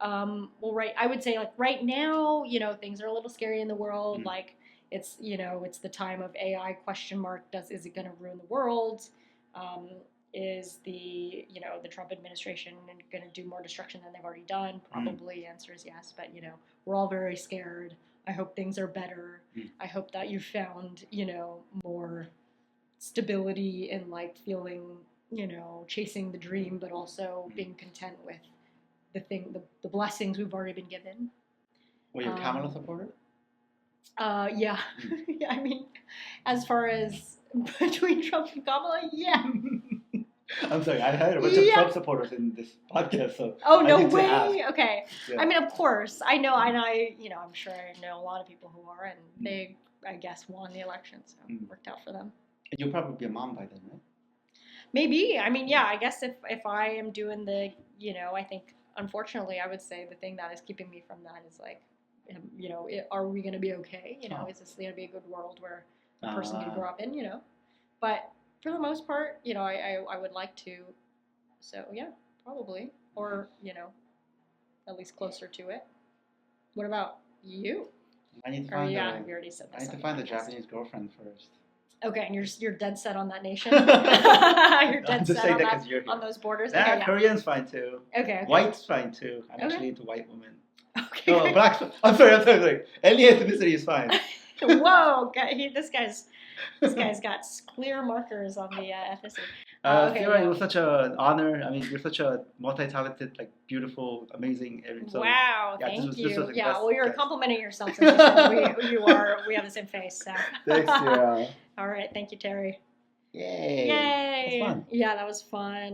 Speaker 2: I would say, right now, things are a little scary in the world. It's, it's the time of AI ? Is it going to ruin the world? Is the Trump administration going to do more destruction than they've already done? Probably. Answer is yes. But, we're all very scared. I hope things are better. I hope that you found, more stability in feeling, chasing the dream, but also being content with the blessings we've already been given.
Speaker 1: Were you a Kamala supporter?
Speaker 2: Yeah. I mean, as far as between Trump and Kamala, yeah.
Speaker 1: I'm sorry, I had a bunch of Trump supporters in this podcast, so.
Speaker 2: Oh,
Speaker 1: I
Speaker 2: no
Speaker 1: need to
Speaker 2: way!
Speaker 1: ask.
Speaker 2: Okay.
Speaker 1: Yeah.
Speaker 2: I mean, of course. I know, and I'm sure I know a lot of people who are, and they, I guess, won the election, so it worked out for them.
Speaker 1: And you'll probably be a mom by then, right?
Speaker 2: Maybe. I mean, yeah, I guess if I am doing the, I think, unfortunately, I would say the thing that is keeping me from that is are we going to be okay? Is this going to be a good world where a person can grow up in, But for the most part, I would like to. So, yeah, probably. Or, at least closer to it. What about you?
Speaker 1: I need to find
Speaker 2: you already said this.
Speaker 1: I need to find a Japanese girlfriend first.
Speaker 2: Okay, and you're dead set on that nation? You're dead set on those borders?
Speaker 1: Yeah,
Speaker 2: Okay,
Speaker 1: Korean's fine too.
Speaker 2: Okay.
Speaker 1: White's fine too. I'm actually into white women.
Speaker 2: Okay.
Speaker 1: No, black. I'm sorry. Any ethnicity is fine.
Speaker 2: Whoa, this guy's got clear markers on the ethnicity. Okay,
Speaker 1: Sarah, it was such an honor. I mean, you're such a multi-talented, so
Speaker 2: wow,
Speaker 1: yeah,
Speaker 2: thank you.
Speaker 1: This was
Speaker 2: Yeah,
Speaker 1: best
Speaker 2: well, you're
Speaker 1: guest.
Speaker 2: complimenting yourself since you said we have the same face. So.
Speaker 1: Thanks, Sarah.
Speaker 2: All right, thank you, Terry.
Speaker 1: Yay!
Speaker 2: Yay!
Speaker 1: That's fun.
Speaker 2: Yeah, that was fun.